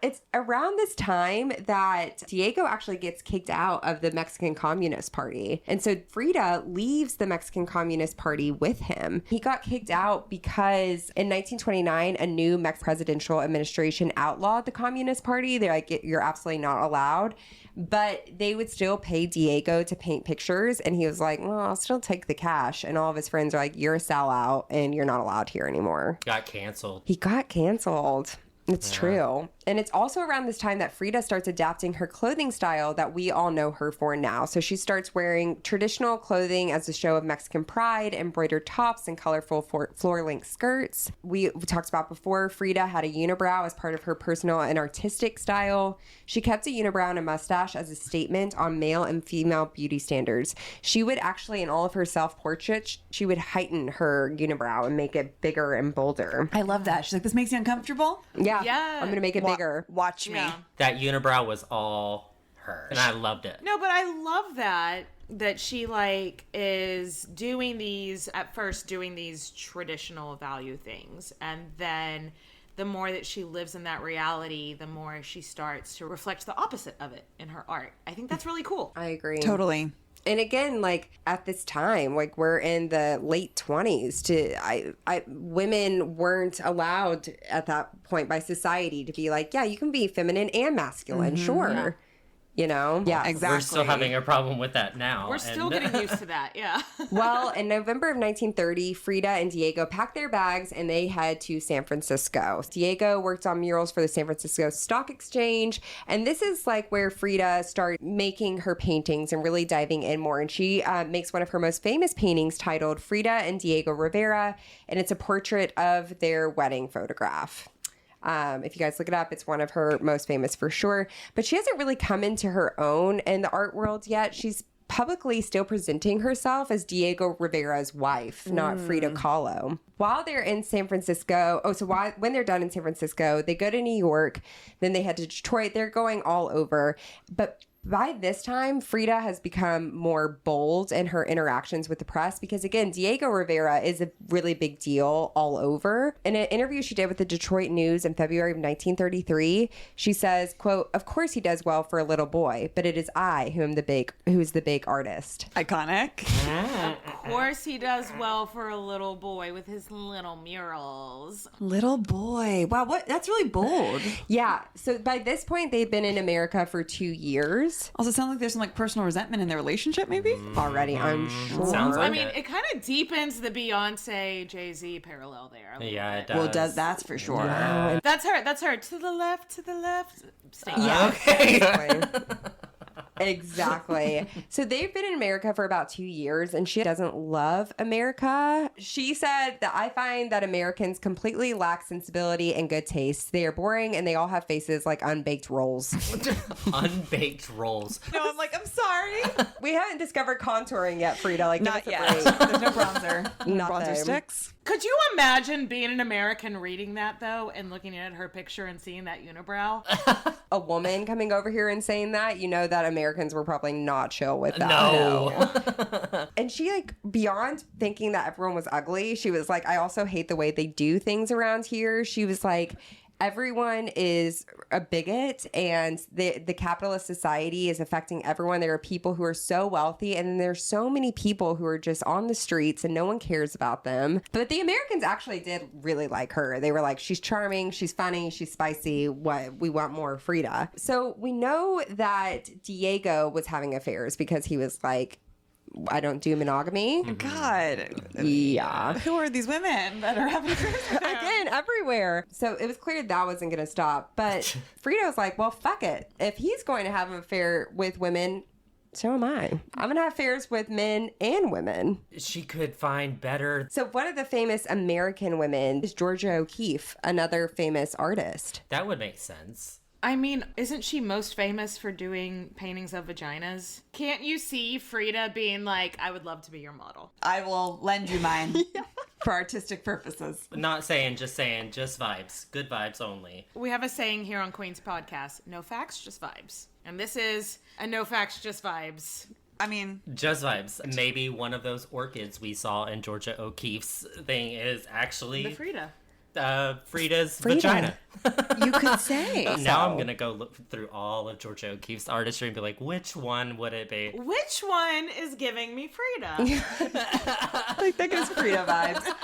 It's around this time that Diego actually gets kicked out of the Mexican Communist Party. And so Frida leaves the Mexican Communist Party with him. He got kicked out because in 1929, a new Mexican presidential administration outlawed the Communist Party. They're like, you're absolutely not allowed. But they would still pay Diego to paint pictures. And he was like, well, I'll still take the cash. And all of his friends are like, you're a sellout and you're not allowed here anymore. Got canceled. He got canceled. It's true. And it's also around this time that Frida starts adapting her clothing style that we all know her for now. So she starts wearing traditional clothing as a show of Mexican pride, embroidered tops and colorful floor-length skirts. We talked about before, Frida had a unibrow as part of her personal and artistic style. She kept a unibrow and a mustache as a statement on male and female beauty standards. She would actually, in all of her self-portraits, she would heighten her unibrow and make it bigger and bolder. I love that. She's like, this makes you uncomfortable? Yeah. Yeah. I'm going to make it bigger. Watch me. Yeah. That unibrow was all her. And I loved it. No, but I love that she like is doing these traditional value things, and then the more that she lives in that reality, the more she starts to reflect the opposite of it in her art. I think that's really cool. I agree. Totally. And again, like at this time, like we're in the late 20s women weren't allowed at that point by society to be like, yeah, you can be feminine and masculine. Sure. Yeah. You know? Yeah, exactly. We're still having a problem with that now. We're still getting used to that, yeah. Well, in November of 1930, Frida and Diego packed their bags and they head to San Francisco. Diego worked on murals for the San Francisco Stock Exchange. And this is like where Frida started making her paintings and really diving in more. And she makes one of her most famous paintings titled Frida and Diego Rivera. And it's a portrait of their wedding photograph. If you guys look it up, it's one of her most famous for sure. But she hasn't really come into her own in the art world yet. She's publicly still presenting herself as Diego Rivera's wife, not Frida Kahlo. While they're in San Francisco, when they're done in San Francisco, they go to New York, then they head to Detroit. They're going all over. But by this time, Frida has become more bold in her interactions with the press because, again, Diego Rivera is a really big deal all over. In an interview she did with the Detroit News in February of 1933, she says, quote, "Of course he does well for a little boy, but it is I who is the big artist." Iconic. Of course he does well for a little boy with his little murals. Little boy. Wow, that's really bold. Yeah. So by this point, they've been in America for 2 years. Also, it sounds like there's some like personal resentment in their relationship, maybe? Already, I'm sure. Sounds like I mean, it kind of deepens the Beyonce Jay-Z parallel there. a little Yeah, bit. it does. That's for sure. That's her. To the left. Statement. Yeah. Okay. Exactly. So they've been in America for about 2 years and she doesn't love America. She said that I find that Americans completely lack sensibility and good taste. They are boring and they all have faces like unbaked rolls. Unbaked rolls. No, I'm like, I'm sorry. We haven't discovered contouring yet, Frida. Like, Not give yet. us a break. There's no bronzer. Nothing. Bronzer sticks. Could you imagine being an American reading that, though, and looking at her picture and seeing that unibrow? A woman coming over here and saying that, you know that Americans were probably not chill with that. No. And she, like, beyond thinking that everyone was ugly, she was like, I also hate the way they do things around here. She was like, everyone is a bigot and the capitalist society is affecting everyone. There are people who are so wealthy and then there's so many people who are just on the streets and no one cares about them. But the Americans actually did really like her. They were like, she's charming, she's funny, she's spicy. We want more Frida. So we know that Diego was having affairs because he was like, I don't do monogamy. God. Yeah. Who are these women that are having affairs with him? Again, everywhere. So it was clear that wasn't going to stop. But Frida was like, well, fuck it. If he's going to have an affair with women, so am I. I'm going to have affairs with men and women. She could find better. So one of the famous American women is Georgia O'Keeffe, another famous artist. That would make sense. I mean, isn't she most famous for doing paintings of vaginas? Can't you see Frida being like, I would love to be your model? I will lend you mine for artistic purposes. Not saying, just vibes. Good vibes only. We have a saying here on Queen's Podcast, no facts, just vibes. And this is a no facts, just vibes. I mean, Just vibes. Maybe one of those orchids we saw in Georgia O'Keeffe's thing is actually The Frida. Frida's Frida. vagina. you could say. Now I'm going to go look through all of Georgia O'Keeffe's artistry and be like, which one would it be? Which one is giving me Frida? Like, that gives Frida vibes.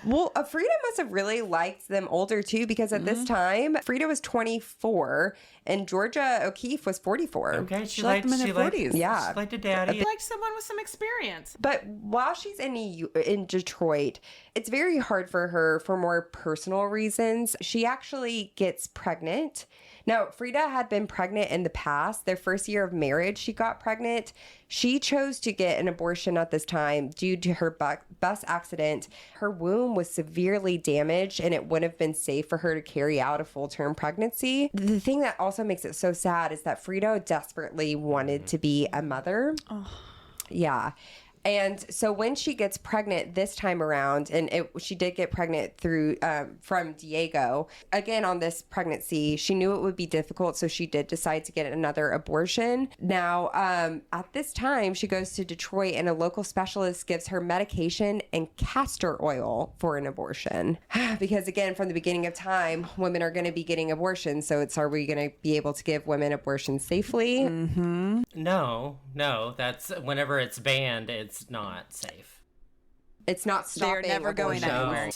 Well, Frida must have really liked them older too, because at this time, Frida was 24 and Georgia O'Keeffe was 44. Okay, She liked them in their 40s. Yeah. She liked a daddy. I like someone with some experience. But while she's in Detroit, it's very hard for her for more personal reasons. She actually gets pregnant. Now, Frida had been pregnant in the past. Their first year of marriage, she got pregnant. She chose to get an abortion at this time due to her bus accident. Her womb was severely damaged and it wouldn't have been safe for her to carry out a full-term pregnancy. The thing that also makes it so sad is that Frida desperately wanted to be a mother. Oh. Yeah. And so when she gets pregnant this time around, and she did get pregnant through from Diego, again on this pregnancy, she knew it would be difficult, so she did decide to get another abortion. Now, at this time, she goes to Detroit, and a local specialist gives her medication and castor oil for an abortion. Because again, from the beginning of time, women are going to be getting abortions, so are we going to be able to give women abortions safely? Mm-hmm. No, that's whenever it's banned, it's not safe. It's not stopping. They're never going anywhere.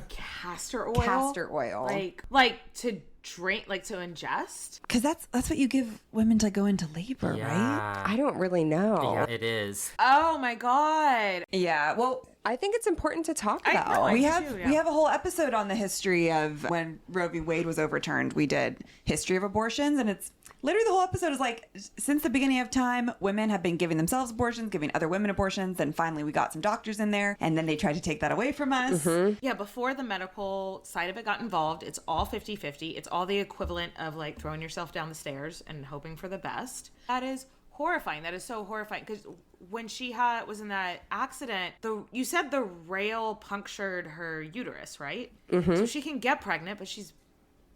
Castor oil? Castor oil. Like to drink, like to ingest? Because that's what you give women to go into labor, right? I don't really know. Yeah, it is. Oh my God. Yeah, well, I think it's important to talk about. No, we I have do, yeah. we have a whole episode on the history of when Roe v. Wade was overturned. We did history of abortions, and it's literally the whole episode is like, since the beginning of time, women have been giving themselves abortions, giving other women abortions, and finally we got some doctors in there, and then they tried to take that away from us. Yeah, before the medical side of it got involved, it's all 50-50. It's all the equivalent of like throwing yourself down the stairs and hoping for the best. That is horrifying. That is so horrifying, because when she was in that accident, you said the rail punctured her uterus, right? So she can get pregnant, but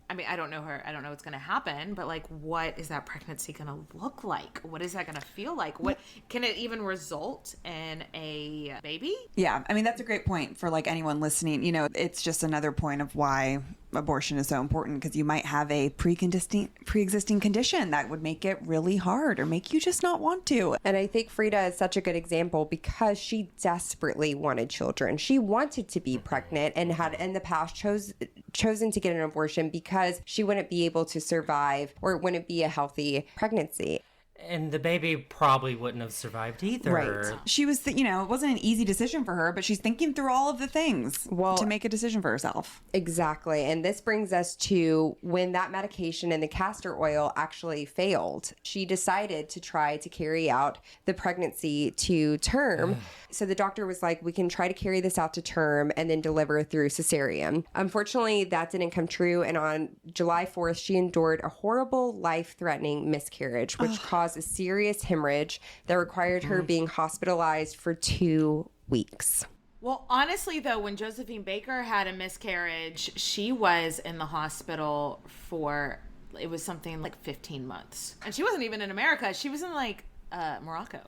I don't know her. I don't know what's going to happen, but like, what is that pregnancy going to look like? What is that going to feel like? What can it even result in a baby? Yeah, I mean, that's a great point for like anyone listening. You know, it's just another point of why abortion is so important, because you might have a pre-existing condition that would make it really hard or make you just not want to. And I think Frida is such a good example because she desperately wanted children. She wanted to be pregnant and had in the past chosen to get an abortion because she wouldn't be able to survive or wouldn't be a healthy pregnancy. And the baby probably wouldn't have survived either. Right. She was, it wasn't an easy decision for her, but she's thinking through all of the things to make a decision for herself. Exactly. And this brings us to when that medication and the castor oil actually failed. She decided to try to carry out the pregnancy to term. So the doctor was like, we can try to carry this out to term and then deliver through cesarean. Unfortunately, that didn't come true. And on July 4th, she endured a horrible, life-threatening miscarriage, which caused a serious hemorrhage that required her being hospitalized for 2 weeks. Well, honestly, though, when Josephine Baker had a miscarriage, she was in the hospital for, it was something like 15 months. And she wasn't even in America. She was in like Morocco.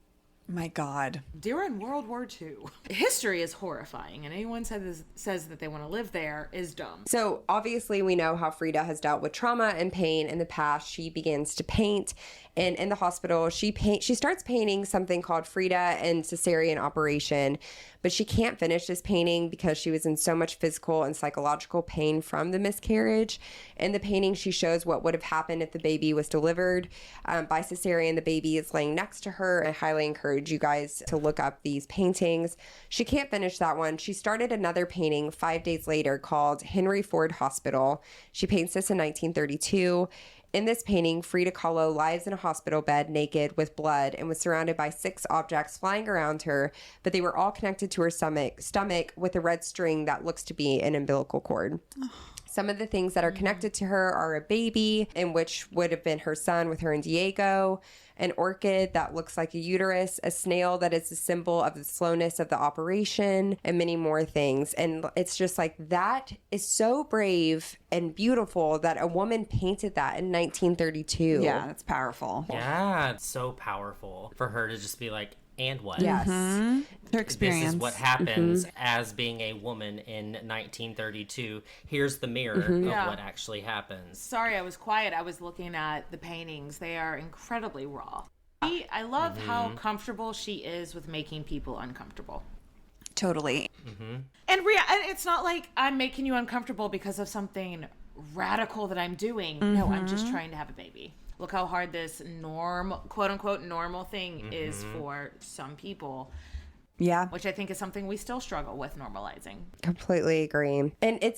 My God. During World War II. History is horrifying, and anyone says that they want to live there is dumb. So obviously we know how Frida has dealt with trauma and pain in the past. She begins to paint, and in the hospital she starts painting something called Frida and Cesarean Operation, but she can't finish this painting because she was in so much physical and psychological pain from the miscarriage. In the painting, she shows what would have happened if the baby was delivered by cesarean. The baby is laying next to her. I highly encourage you guys to look up these paintings. She can't finish that one. She started another painting 5 days later called Henry Ford Hospital. She paints this in 1932. In this painting, Frida Kahlo lies in a hospital bed naked with blood and was surrounded by 6 objects flying around her, but they were all connected to her stomach with a red string that looks to be an umbilical cord. Some of the things that are connected to her are a baby, in which would have been her son with her and Diego, an orchid that looks like a uterus, a snail that is a symbol of the slowness of the operation, and many more things. And it's just like, that is so brave and beautiful that a woman painted that in 1932. Yeah, that's powerful. Yeah, it's so powerful for her to just be like, and what? Yes. Her experience. This is what happens as being a woman in 1932. Here's the mirror of what actually happens. Sorry, I was quiet. I was looking at the paintings. They are incredibly raw. I love how comfortable she is with making people uncomfortable. Totally. And it's not like I'm making you uncomfortable because of something radical that I'm doing. No, I'm just trying to have a baby. Look how hard this quote unquote normal thing is for some people. Yeah. Which I think is something we still struggle with normalizing. Completely agree. And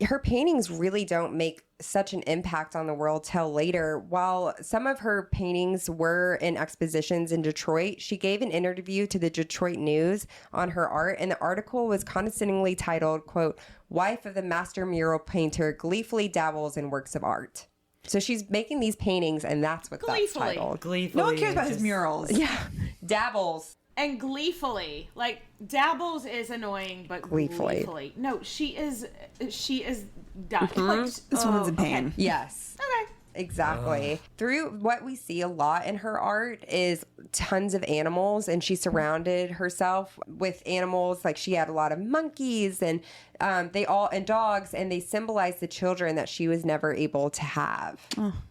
her paintings really don't make such an impact on the world till later. While some of her paintings were in expositions in Detroit, she gave an interview to the Detroit News on her art, and the article was condescendingly titled, quote, "Wife of the master mural painter gleefully dabbles in works of art." So she's making these paintings, and that's what that's titled. Gleefully. No one cares about his murals. Yeah. Dabbles. And gleefully. Like, dabbles is annoying, but gleefully. No, she is dying. Like, This woman's in pain. Okay. Yes. Okay. Exactly. Through what we see a lot in her art is tons of animals, and she surrounded herself with animals. Like she had a lot of monkeys and dogs, and they symbolize the children that she was never able to have.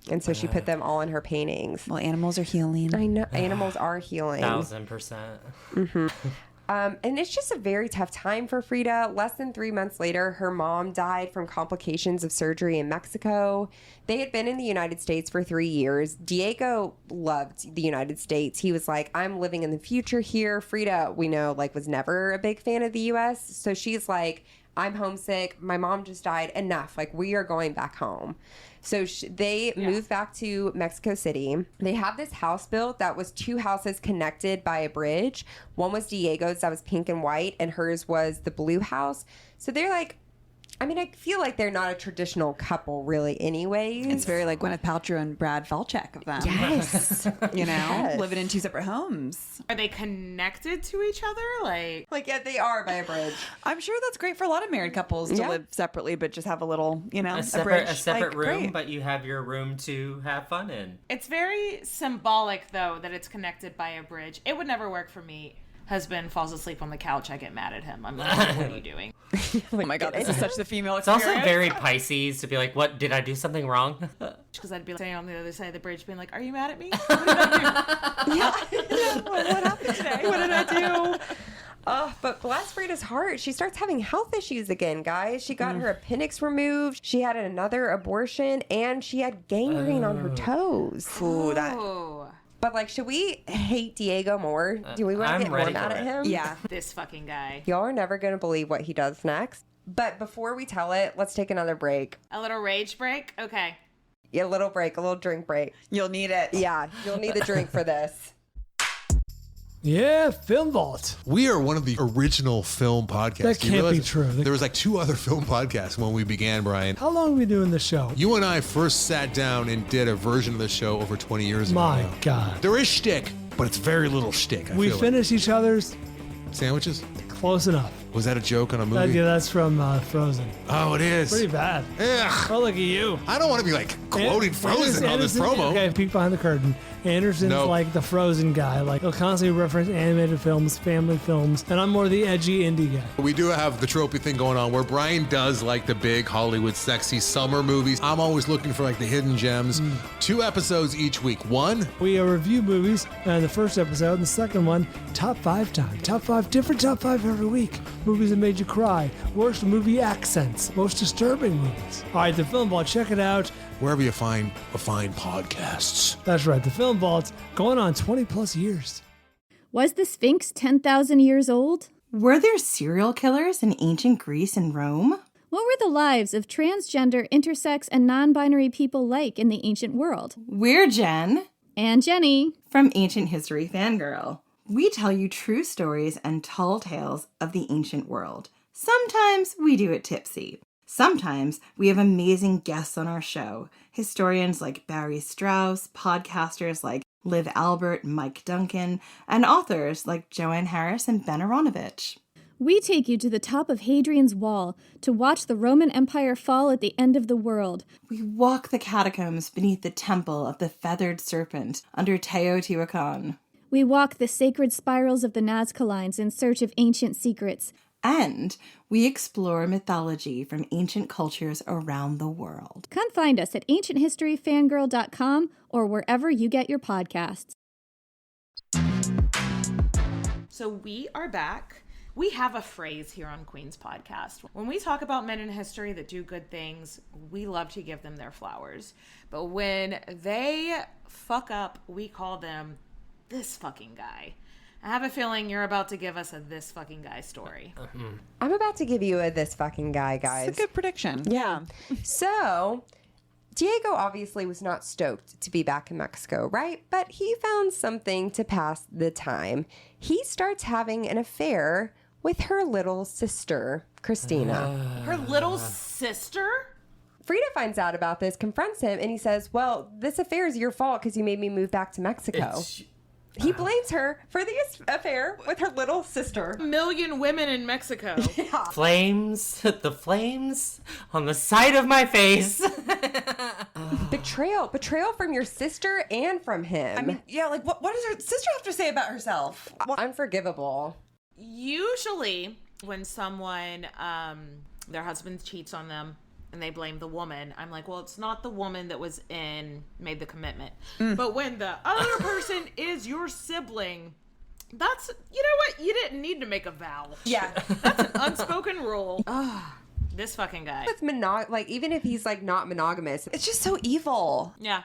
And so she put them all in her paintings. Well, animals are healing. I know animals are healing. 1000%. And it's just a very tough time for Frida. Less than 3 months later, her mom died from complications of surgery in Mexico. They had been in the United States for 3 years. Diego loved the United States. He was like, I'm living in the future here. Frida, we know, like, was never a big fan of the U.S. So she's like, I'm homesick. My mom just died. Enough. Like, we are going back home. So they moved back to Mexico City. They have this house built that was 2 houses connected by a bridge. One was Diego's that was pink and white, and hers was the blue house. So they're like, I mean, I feel like they're not a traditional couple really anyways. It's very like Gwyneth Paltrow and Brad Falchuk of them. Yes. Yes. Living in 2 separate homes. Are they connected to each other? Like, yeah, they are by a bridge. I'm sure that's great for a lot of married couples to live separately, but just have a little, A separate room, but you have your room to have fun in. It's very symbolic, though, that it's connected by a bridge. It would never work for me. Husband falls asleep on the couch, I get mad at him. I'm like, what are you doing? Oh my God, this is such the female It's experience. also very Pisces to be like, what, did I do something wrong? Because I'd be standing on the other side of the bridge being like, are you mad at me? What did I do? What happened today? What did I do? But bless Frida's heart, she starts having health issues again, guys. She got her appendix removed. She had another abortion, and she had gangrene on her toes. Ooh, that. Oh, But, like, should we hate Diego more? Do we want to I'm get more ready mad for at it. him? Yeah. this fucking guy. Y'all are never going to believe what he does next. But before we tell it, let's take another break. A little rage break? Okay. Yeah, a little break, a little drink break. You'll need it. Yeah, you'll need the drink for this. Yeah, Film Vault. We are one of the original film podcasts. That Do you can't be realize true. There was like 2 other film podcasts when we began, Brian. How long have we been doing this show? You and I first sat down and did a version of the show over 20 years ago. My now. God. There is shtick, but it's very little shtick. I We feel finish each other's like. Sandwiches? close enough. Was that a joke on a movie? Yeah, that's from Frozen. Oh, it is. Pretty bad. Ugh. Oh, look at you. I don't want to be like quoting Frozen on this Anderson- promo. Okay, peek behind the curtain. Anderson's Nope. like the Frozen guy. Like, he'll constantly reference animated films, family films, and I'm more the edgy indie guy. We do have the tropey thing going on where Brian does like the big Hollywood sexy summer movies. I'm always looking for like the hidden gems. 2 episodes each week. One, We review movies, and the first episode, and the second one, top 5 time. Top 5, different top 5 every week. Movies that made you cry. Worst movie accents. Most disturbing movies. All right, the Film Vault, check it out. wherever you find podcasts. That's right, the Film Vault's going on 20 plus years. Was the Sphinx 10,000 years old? Were there serial killers in ancient Greece and Rome? What were the lives of transgender, intersex, and non-binary people like in the ancient world? We're Jen And Jenny. from Ancient History Fangirl. We tell you true stories and tall tales of the ancient world. Sometimes we do it tipsy. Sometimes we have amazing guests on our show. Historians like Barry Strauss, podcasters like Liv Albert, Mike Duncan, and authors like Joanne Harris and Ben Aronovich. We take you to the top of Hadrian's Wall to watch the Roman Empire fall at the end of the world. We walk the catacombs beneath the temple of the feathered serpent under Teotihuacan. We walk the sacred spirals of the Nazca Lines in search of ancient secrets. And we explore mythology from ancient cultures around the world. Come find us at ancienthistoryfangirl.com or wherever you get your podcasts. So we are back. We have a phrase here on Queen's Podcast. When we talk about men in history that do good things, we love to give them their flowers. But when they fuck up, we call them this fucking guy. I have a feeling you're about to give us a this fucking guy story. I'm about to give you a this fucking guy, guys. It's a good prediction. Yeah. So, Diego obviously was not stoked to be back in Mexico, right? But he found something to pass the time. He starts having an affair with her little sister, Christina. Her little sister? Frida finds out about this, confronts him, and he says, well, this affair is your fault because you made me move back to Mexico. He blames her for the affair with her little sister. A million women in Mexico. Flames, the flames on the side of my face. Betrayal from your sister and from him. I mean, yeah, like what does her sister have to say about herself? Unforgivable. Usually when someone, their husband cheats on them and they blame the woman, I'm like, well, it's not the woman that made the commitment. But when the other person is your sibling, that's, you know what? You didn't need to make a vow. Yeah. That's an unspoken rule. This fucking guy. With even if he's like not monogamous, It's just so evil. Yeah.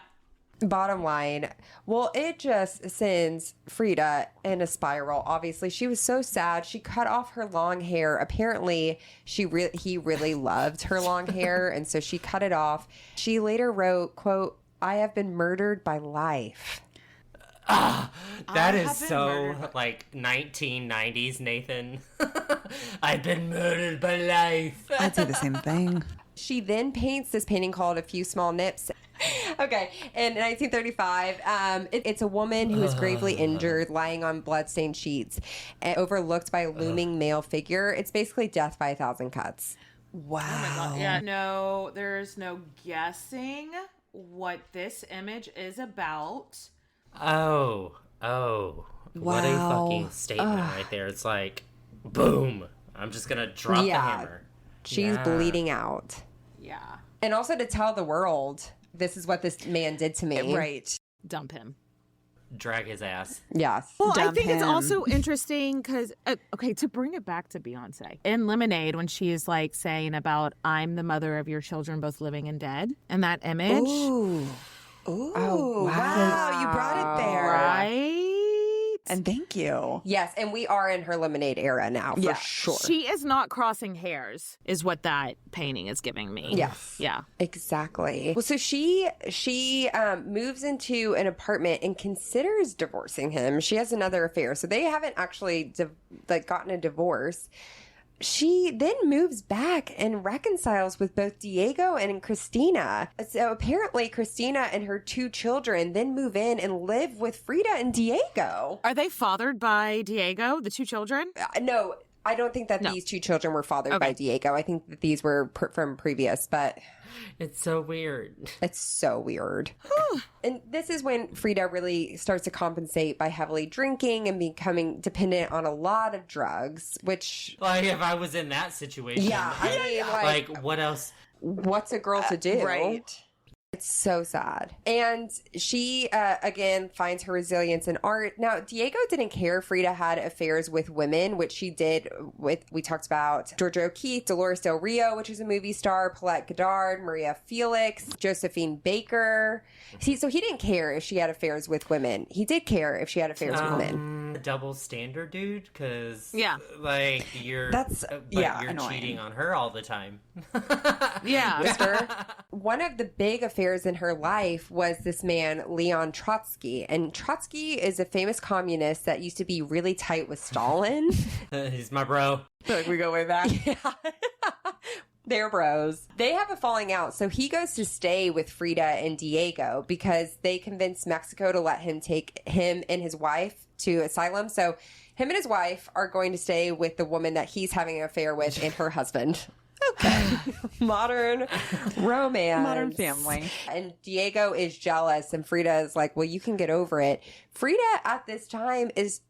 bottom line, well, it just sends Frida in a spiral. Obviously, she was so sad. She cut off her long hair. Apparently, he really loved her long hair, and so she cut it off. She later wrote, quote, "I have been murdered by life." That is so like 1990s Nathan. I've been murdered by life. I'd say the same thing. She then paints this painting called A Few Small Nips. Okay, in 1935, it's a woman who is gravely injured, lying on bloodstained sheets, and overlooked by a looming male figure. It's basically death by 1,000 cuts. Wow. Oh my God. Yeah, no, there's no guessing what this image is about. Oh. What a fucking statement right there. It's like, boom. I'm just going to drop the hammer. She's bleeding out. Yeah. And also to tell the world, this is what this man did to me. Right. Dump him. Drag his ass. Yes. Well, Dump I think it's him. also interesting because, okay, to bring it back to Beyonce. In Lemonade, when she is like saying about, I'm the mother of your children, both living and dead, and that image. Ooh. Oh, wow. You brought it there. Right? And thank you. Yes, and we are in her Lemonade era now, for sure. She is not crossing hairs, is what that painting is giving me. Yes. Yeah. Exactly. Well, so she moves into an apartment and considers divorcing him. She has another affair, so they haven't actually gotten a divorce. She then moves back and reconciles with both Diego and Christina. So apparently Christina and her 2 children then move in and live with Frida and Diego. Are they fathered by Diego, the 2 children? No, I don't think that these 2 children were fathered by Diego. I think that these were from previous, but... It's so weird. It's so weird. And this is when Frida really starts to compensate by heavily drinking and becoming dependent on a lot of drugs, which... Like, if I was in that situation. Yeah, I mean, like, what else? What's a girl to do? Right. It's so sad. And she, again, finds her resilience in art. Now, Diego didn't care Frida had affairs with women, which she did with, we talked about Georgia O'Keeffe, Dolores Del Rio, which is a movie star, Paulette Goddard, Maria Felix, Josephine Baker. See, so he didn't care if she had affairs with women. He did care if she had affairs with men. Double standard, dude, because Annoying. you're cheating on her all the time. Yeah. One of the big affairs in her life was this man, Leon Trotsky. And Trotsky is a famous communist that used to be really tight with Stalin. He's my bro. I feel like we go way back. They're bros. They have a falling out, so he goes to stay with Frida and Diego because they convinced Mexico to let him take him and his wife to asylum. So him and his wife are going to stay with the woman that he's having an affair with and her husband. Okay. Modern romance. Modern family. And Diego is jealous, and Frida is like, well, you can get over it. Frida at this time is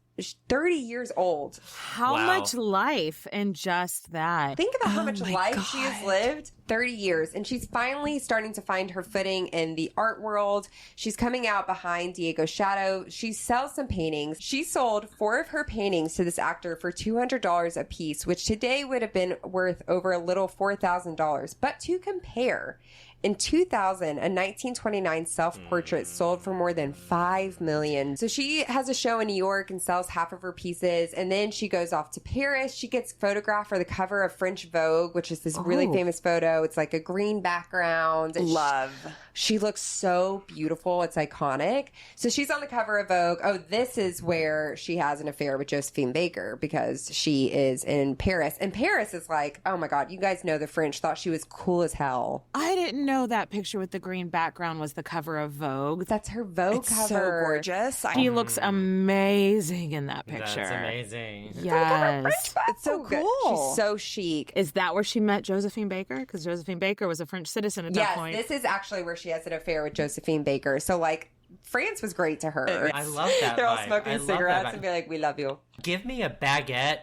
30 years old. How much life in just that? Think about how much life she has lived. 30 years. And she's finally starting to find her footing in the art world. She's coming out behind Diego's shadow. She sells some paintings. She sold 4 of her paintings to this actor for $200 a piece, which today would have been worth over a little $4,000. But to compare, in 2000, a 1929 self-portrait sold for more than $5 million. So she has a show in New York and sells half of her pieces. And then she goes off to Paris. She gets photographed for the cover of French Vogue, which is this really famous photo. photo. It's like a green background. Love. She looks so beautiful. It's iconic. So she's on the cover of Vogue. Oh, this is where she has an affair with Josephine Baker because she is in Paris. And Paris is like, oh my God, you guys know the French thought she was cool as hell. I didn't know that picture with the green background was the cover of Vogue. That's her Vogue cover. So gorgeous. She looks amazing in that picture. That's amazing. Yes. It's so cool. She's so chic. Is that where she met Josephine Baker? Because Josephine Baker was a French citizen at that point. Yes, this is actually where she has an affair with Josephine Baker. So, like, France was great to her. I love that They're all vibe. smoking I love cigarettes that and be like, we love you. Give me a baguette,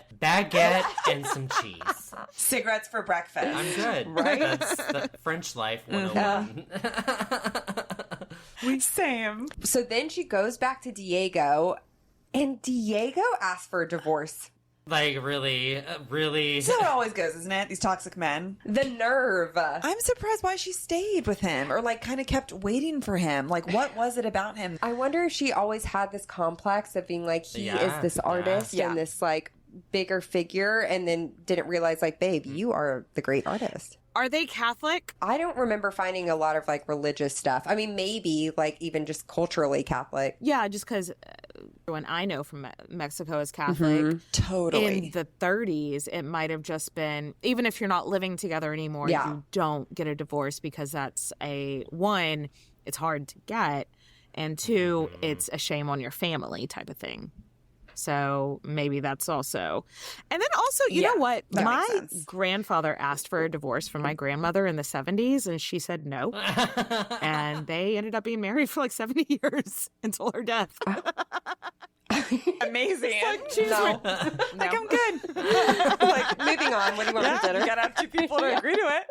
and some cheese. Cigarettes for breakfast. I'm good. Right? That's the French life 101. Same. So then she goes back to Diego, and Diego asks for a divorce. Like, really. That's how it always goes, isn't it? These toxic men. The nerve. I'm surprised why she stayed with him or like kind of kept waiting for him. Like, what was it about him? I wonder if she always had this complex of being like, he is this artist and this like bigger figure, and then didn't realize like, babe, you are the great artist. Are they Catholic? I don't remember finding a lot of like religious stuff. I mean, maybe like even just culturally Catholic. Yeah, just because when I know from Mexico is Catholic. Totally. In the 30s, it might have just been, even if you're not living together anymore, you don't get a divorce because that's one, it's hard to get, and two, it's a shame on your family type of thing. So maybe that's also. And then also, you know what? My grandfather asked for a divorce from my grandmother in the 70s, and she said no. And they ended up being married for like 70 years until her death. Amazing. No. Like, I'm good. Like, moving on. What do you want for dinner? You gotta have two people to agree to it.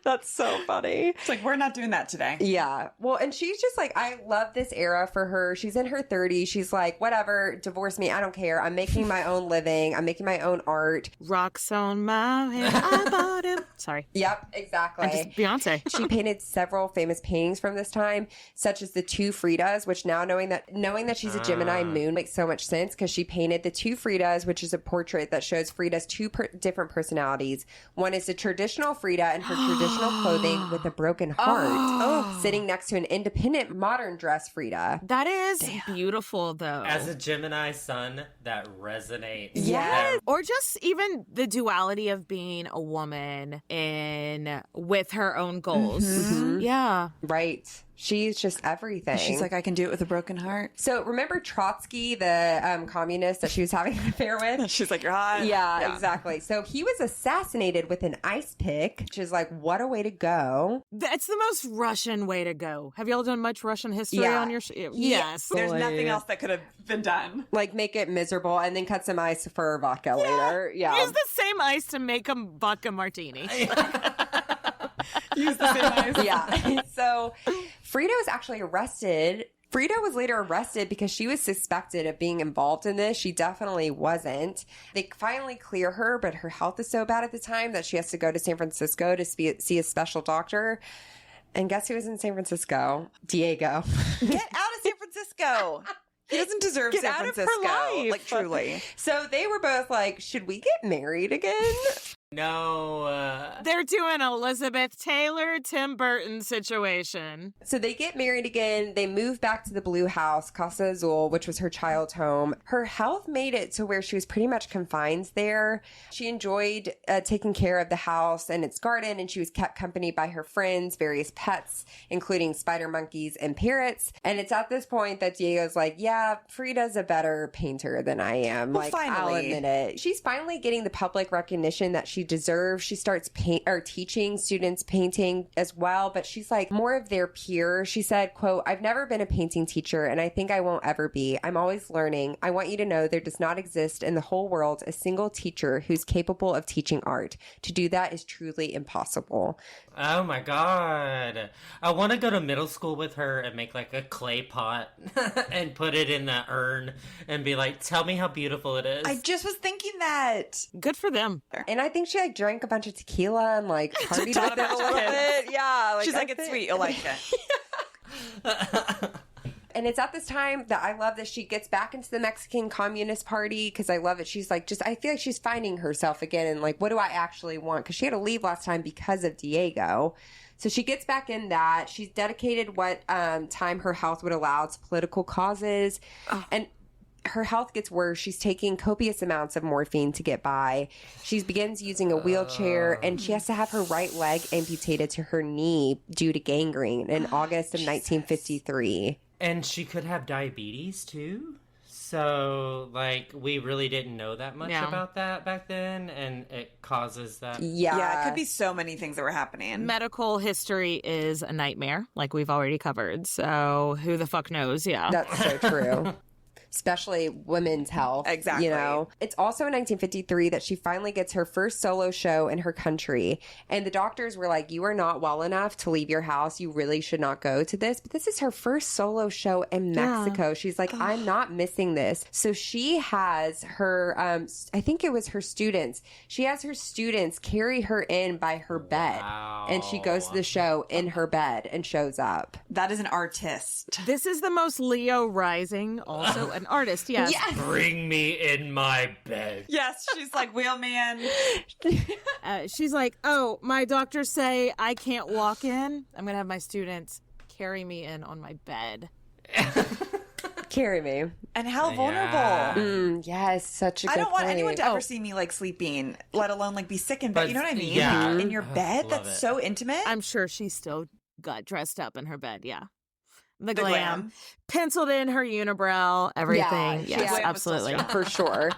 That's so funny. It's like, we're not doing that today. Yeah. Well, and she's just like, I love this era for her. She's in her 30s. She's like, whatever, divorce me. I don't care. I'm making my own living. I'm making my own art. Rocks on my head. I bought him. Sorry. Yep, exactly. I'm just Beyonce. She painted several famous paintings from this time, such as the two Fridas, which now knowing that she's a Gemini moon makes so much sense because she painted the two Fridas, which is a portrait that shows Frida's two different personalities. One is the traditional Frida in her traditional clothing with a broken heart, sitting next to an independent modern dress Frida. That is beautiful, though. As a Gemini sun, that resonates. Yes. Or just even the duality of being a woman with her own goals. Mm-hmm. Yeah. Right. She's just everything. She's like, I can do it with a broken heart. So remember Trotsky, the communist that she was having an affair with? She's like, you're hot. Yeah, exactly. So he was assassinated with an ice pick, which is like, what a way to go. That's the most Russian way to go. Have y'all done much Russian history on your Yes. There's nothing else that could have been done. Like, make it miserable and then cut some ice for vodka later. Yeah. Use the same ice to make a vodka martini. Use the same ice. Yeah. So Frida was actually arrested. Frida was later arrested because she was suspected of being involved in this. She definitely wasn't. They finally clear her, but her health is so bad at the time that she has to go to San Francisco to see a special doctor. And guess who was in San Francisco? Diego. Get out of San Francisco. He doesn't deserve Get San out of her Francisco. life. Like, truly. So they were both like, should we get married again? No. They're doing Elizabeth Taylor, Tim Burton situation. So they get married again. They move back to the blue house, Casa Azul, which was her child's home. Her health made it to where she was pretty much confined there. She enjoyed taking care of the house and its garden, and she was kept company by her friends, various pets, including spider monkeys and parrots. And it's at this point that Diego's like, yeah, Frida's a better painter than I am. Well, like, finally. I'll admit it. She's finally getting the public recognition that she deserves. She starts teaching students painting as well, but she's like more of their peer. She said, quote, I've never been a painting teacher, and I think I won't ever be. I'm always learning. I want you to know there does not exist in the whole world a single teacher who's capable of teaching art. To do that is truly impossible. Oh my God. I want to go to middle school with her and make like a clay pot and put it in the urn and be like, tell me how beautiful it is. I just was thinking that. Good for them. And I think she like drank a bunch of tequila and like partied with it a little bit. Yeah. She's like, it's sweet. You'll like it. And it's at this time that I love that she gets back into the Mexican Communist Party because I love it. She's like, I feel like she's finding herself again and like, what do I actually want? Because she had to leave last time because of Diego. So she gets back in that. She's dedicated what time her health would allow to political causes. And her health gets worse. She's taking copious amounts of morphine to get by. She begins using a wheelchair, and she has to have her right leg amputated to her knee due to gangrene in August of 1953. And she could have diabetes, too. So, like, we really didn't know that much about that back then, and it causes that. Yeah, it could be so many things that were happening. Medical history is a nightmare, like we've already covered. So who the fuck knows? Yeah. That's so true. Especially women's health. Exactly. You know, it's also in 1953 that she finally gets her first solo show in her country. And the doctors were like, you are not well enough to leave your house. You really should not go to this. But this is her first solo show in Mexico. She's like, I'm not missing this. So she has her, I think it was her students. She has her students carry her in by her bed. Wow. And she goes to the show in her bed and shows up. That is an artist. This is the most Leo rising, also an artist, yes. Bring me in my bed. Yes, she's like, wheelman. She's like, oh, my doctors say I can't walk in. I'm going to have my students carry me in on my bed. Carry me. And how vulnerable. Yes, such a good I don't want point. anyone to ever see me like sleeping, let alone like be sick in bed. You know what I mean? Yeah. Like, in your bed? That's it. so intimate. I'm sure she still got dressed up in her bed, yeah. The glam. Penciled in her unibrow, everything. Yeah, yes, absolutely. For sure.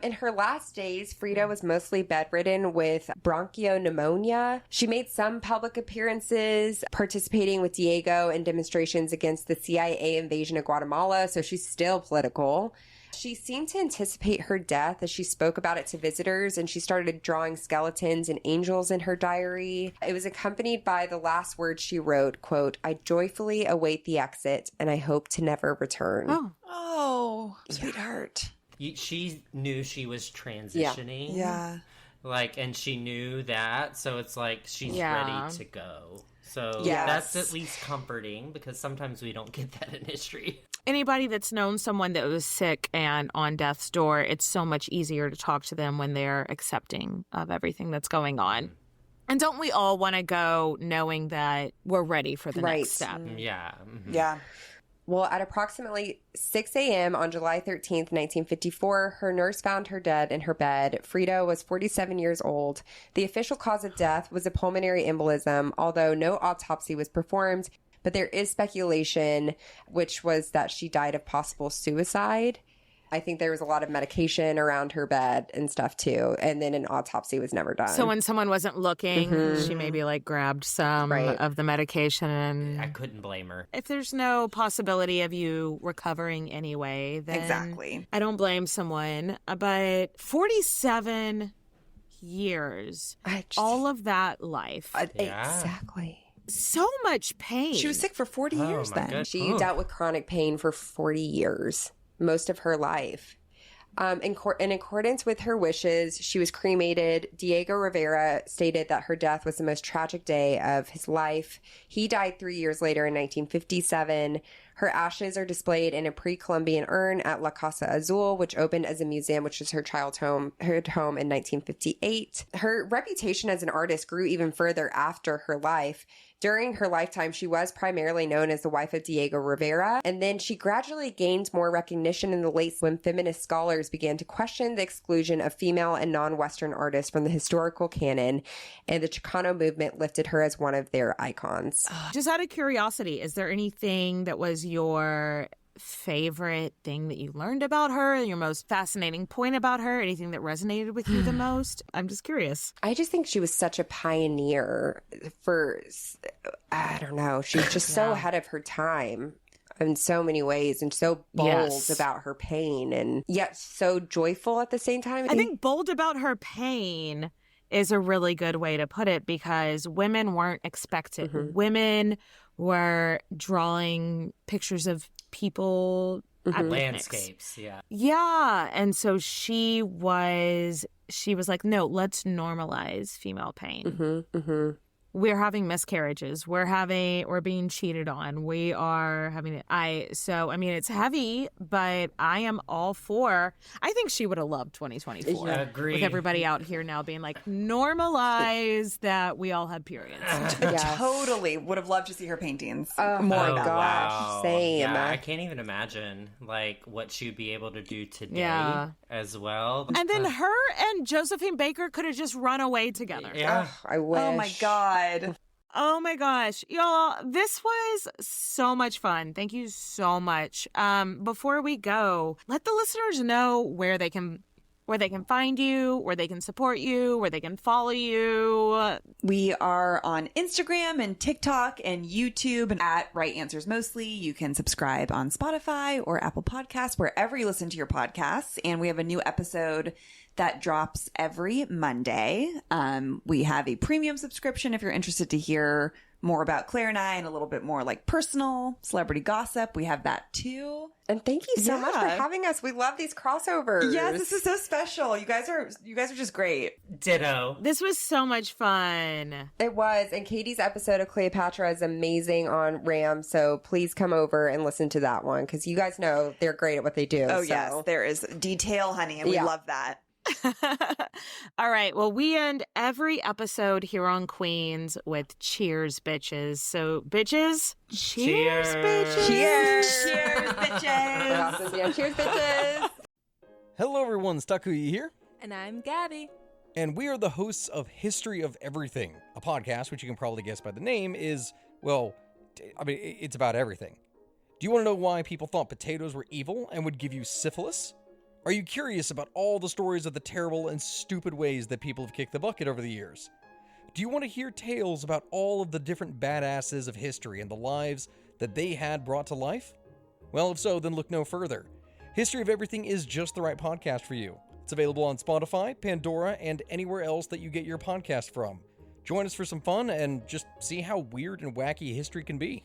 In her last days, Frida was mostly bedridden with bronchopneumonia. She made some public appearances, participating with Diego in demonstrations against the CIA invasion of Guatemala, so she's still political. She seemed to anticipate her death as she spoke about it to visitors, and she started drawing skeletons and angels in her diary. It was accompanied by the last words she wrote, quote, I joyfully await the exit, and I hope to never return. Oh, sweetheart. She knew she was transitioning. Yeah. Like, and she knew that, so it's like she's ready to go. So that's at least comforting, because sometimes we don't get that in history. Anybody that's known someone that was sick and on death's door, it's so much easier to talk to them when they're accepting of everything that's going on. And don't we all want to go knowing that we're ready for the next step? Yeah. Yeah. Well, at approximately 6 a.m. on July 13th, 1954, her nurse found her dead in her bed. Frida was 47 years old. The official cause of death was a pulmonary embolism, although no autopsy was performed. But there is speculation, which was that she died of possible suicide. I think there was a lot of medication around her bed and stuff too. And then an autopsy was never done. So when someone wasn't looking, she maybe like grabbed some of the medication. And I couldn't blame her. if there's no possibility of you recovering anyway, then Exactly. I don't blame someone. But 47 years, all of that life. Exactly. So much pain. She was sick for 40 years my then. goodness. She dealt with chronic pain for 40 years, most of her life. In accordance with her wishes, she was cremated. Diego Rivera stated that her death was the most tragic day of his life. He died 3 years later in 1957. Her ashes are displayed in a pre-Columbian urn at La Casa Azul, which opened as a museum, which was her childhood home in 1958. Her reputation as an artist grew even further after her life. During her lifetime, she was primarily known as the wife of Diego Rivera, and then she gradually gained more recognition in the late when feminist scholars began to question the exclusion of female and non-Western artists from the historical canon, and the Chicano movement lifted her as one of their icons. Just out of curiosity, is there anything that was your favorite thing that you learned about her, your most fascinating point about her, anything that resonated with you the most? I'm just curious. I just think she was such a pioneer for, I don't know, she was just so ahead of her time in so many ways and so bold about her pain and yet so joyful at the same time. I think bold about her pain is a really good way to put it, because women weren't expected. Women were drawing pictures of people at picnics. Landscapes, Yeah. And so she was like, no, let's normalize female pain. we're having miscarriages, we're being cheated on, we are having it's heavy, but I am all for. I think she would have loved 2024. Agree. With everybody out here now being like, normalize that we all have periods. Yes. Totally would have loved to see her paintings. More about gosh, Wow. same. Yeah, I can't even imagine like what she'd be able to do today as well. And then her and Josephine Baker could have just run away together. Yeah. I wish. Oh my God. Oh my gosh. Y'all, this was so much fun. Thank you so much. Before we go, let the listeners know where they can find you, where they can support you, where they can follow you. We are on Instagram and TikTok and YouTube and at Right Answers Mostly. You can subscribe on Spotify or Apple Podcasts, wherever you listen to your podcasts. And we have a new episode that drops every Monday. We have a premium subscription if you're interested to hear more about Claire and I and a little bit more like personal celebrity gossip. We have that too. And thank you so much for having us. We love these crossovers. Yes, this is so special. You guys are just great. Ditto. This was so much fun. It was. And Katie's episode of Cleopatra is amazing on RAM. So please come over and listen to that one because you guys know they're great at what they do. Oh, yes. There is detail, honey. And we love that. All right. Well, we end every episode here on Queens with cheers, bitches. So, bitches, cheers, bitches. Cheers. Cheers, bitches. Yeah, cheers, bitches. Hello, everyone. Stakuyi here. And I'm Gabby. And we are the hosts of History of Everything, a podcast which you can probably guess by the name is, well, I mean, it's about everything. Do you want to know why people thought potatoes were evil and would give you syphilis? Are you curious about all the stories of the terrible and stupid ways that people have kicked the bucket over the years? Do you want to hear tales about all of the different badasses of history and the lives that they had brought to life? Well, if so, then look no further. History of Everything is just the right podcast for you. It's available on Spotify, Pandora, and anywhere else that you get your podcast from. Join us for some fun and just see how weird and wacky history can be.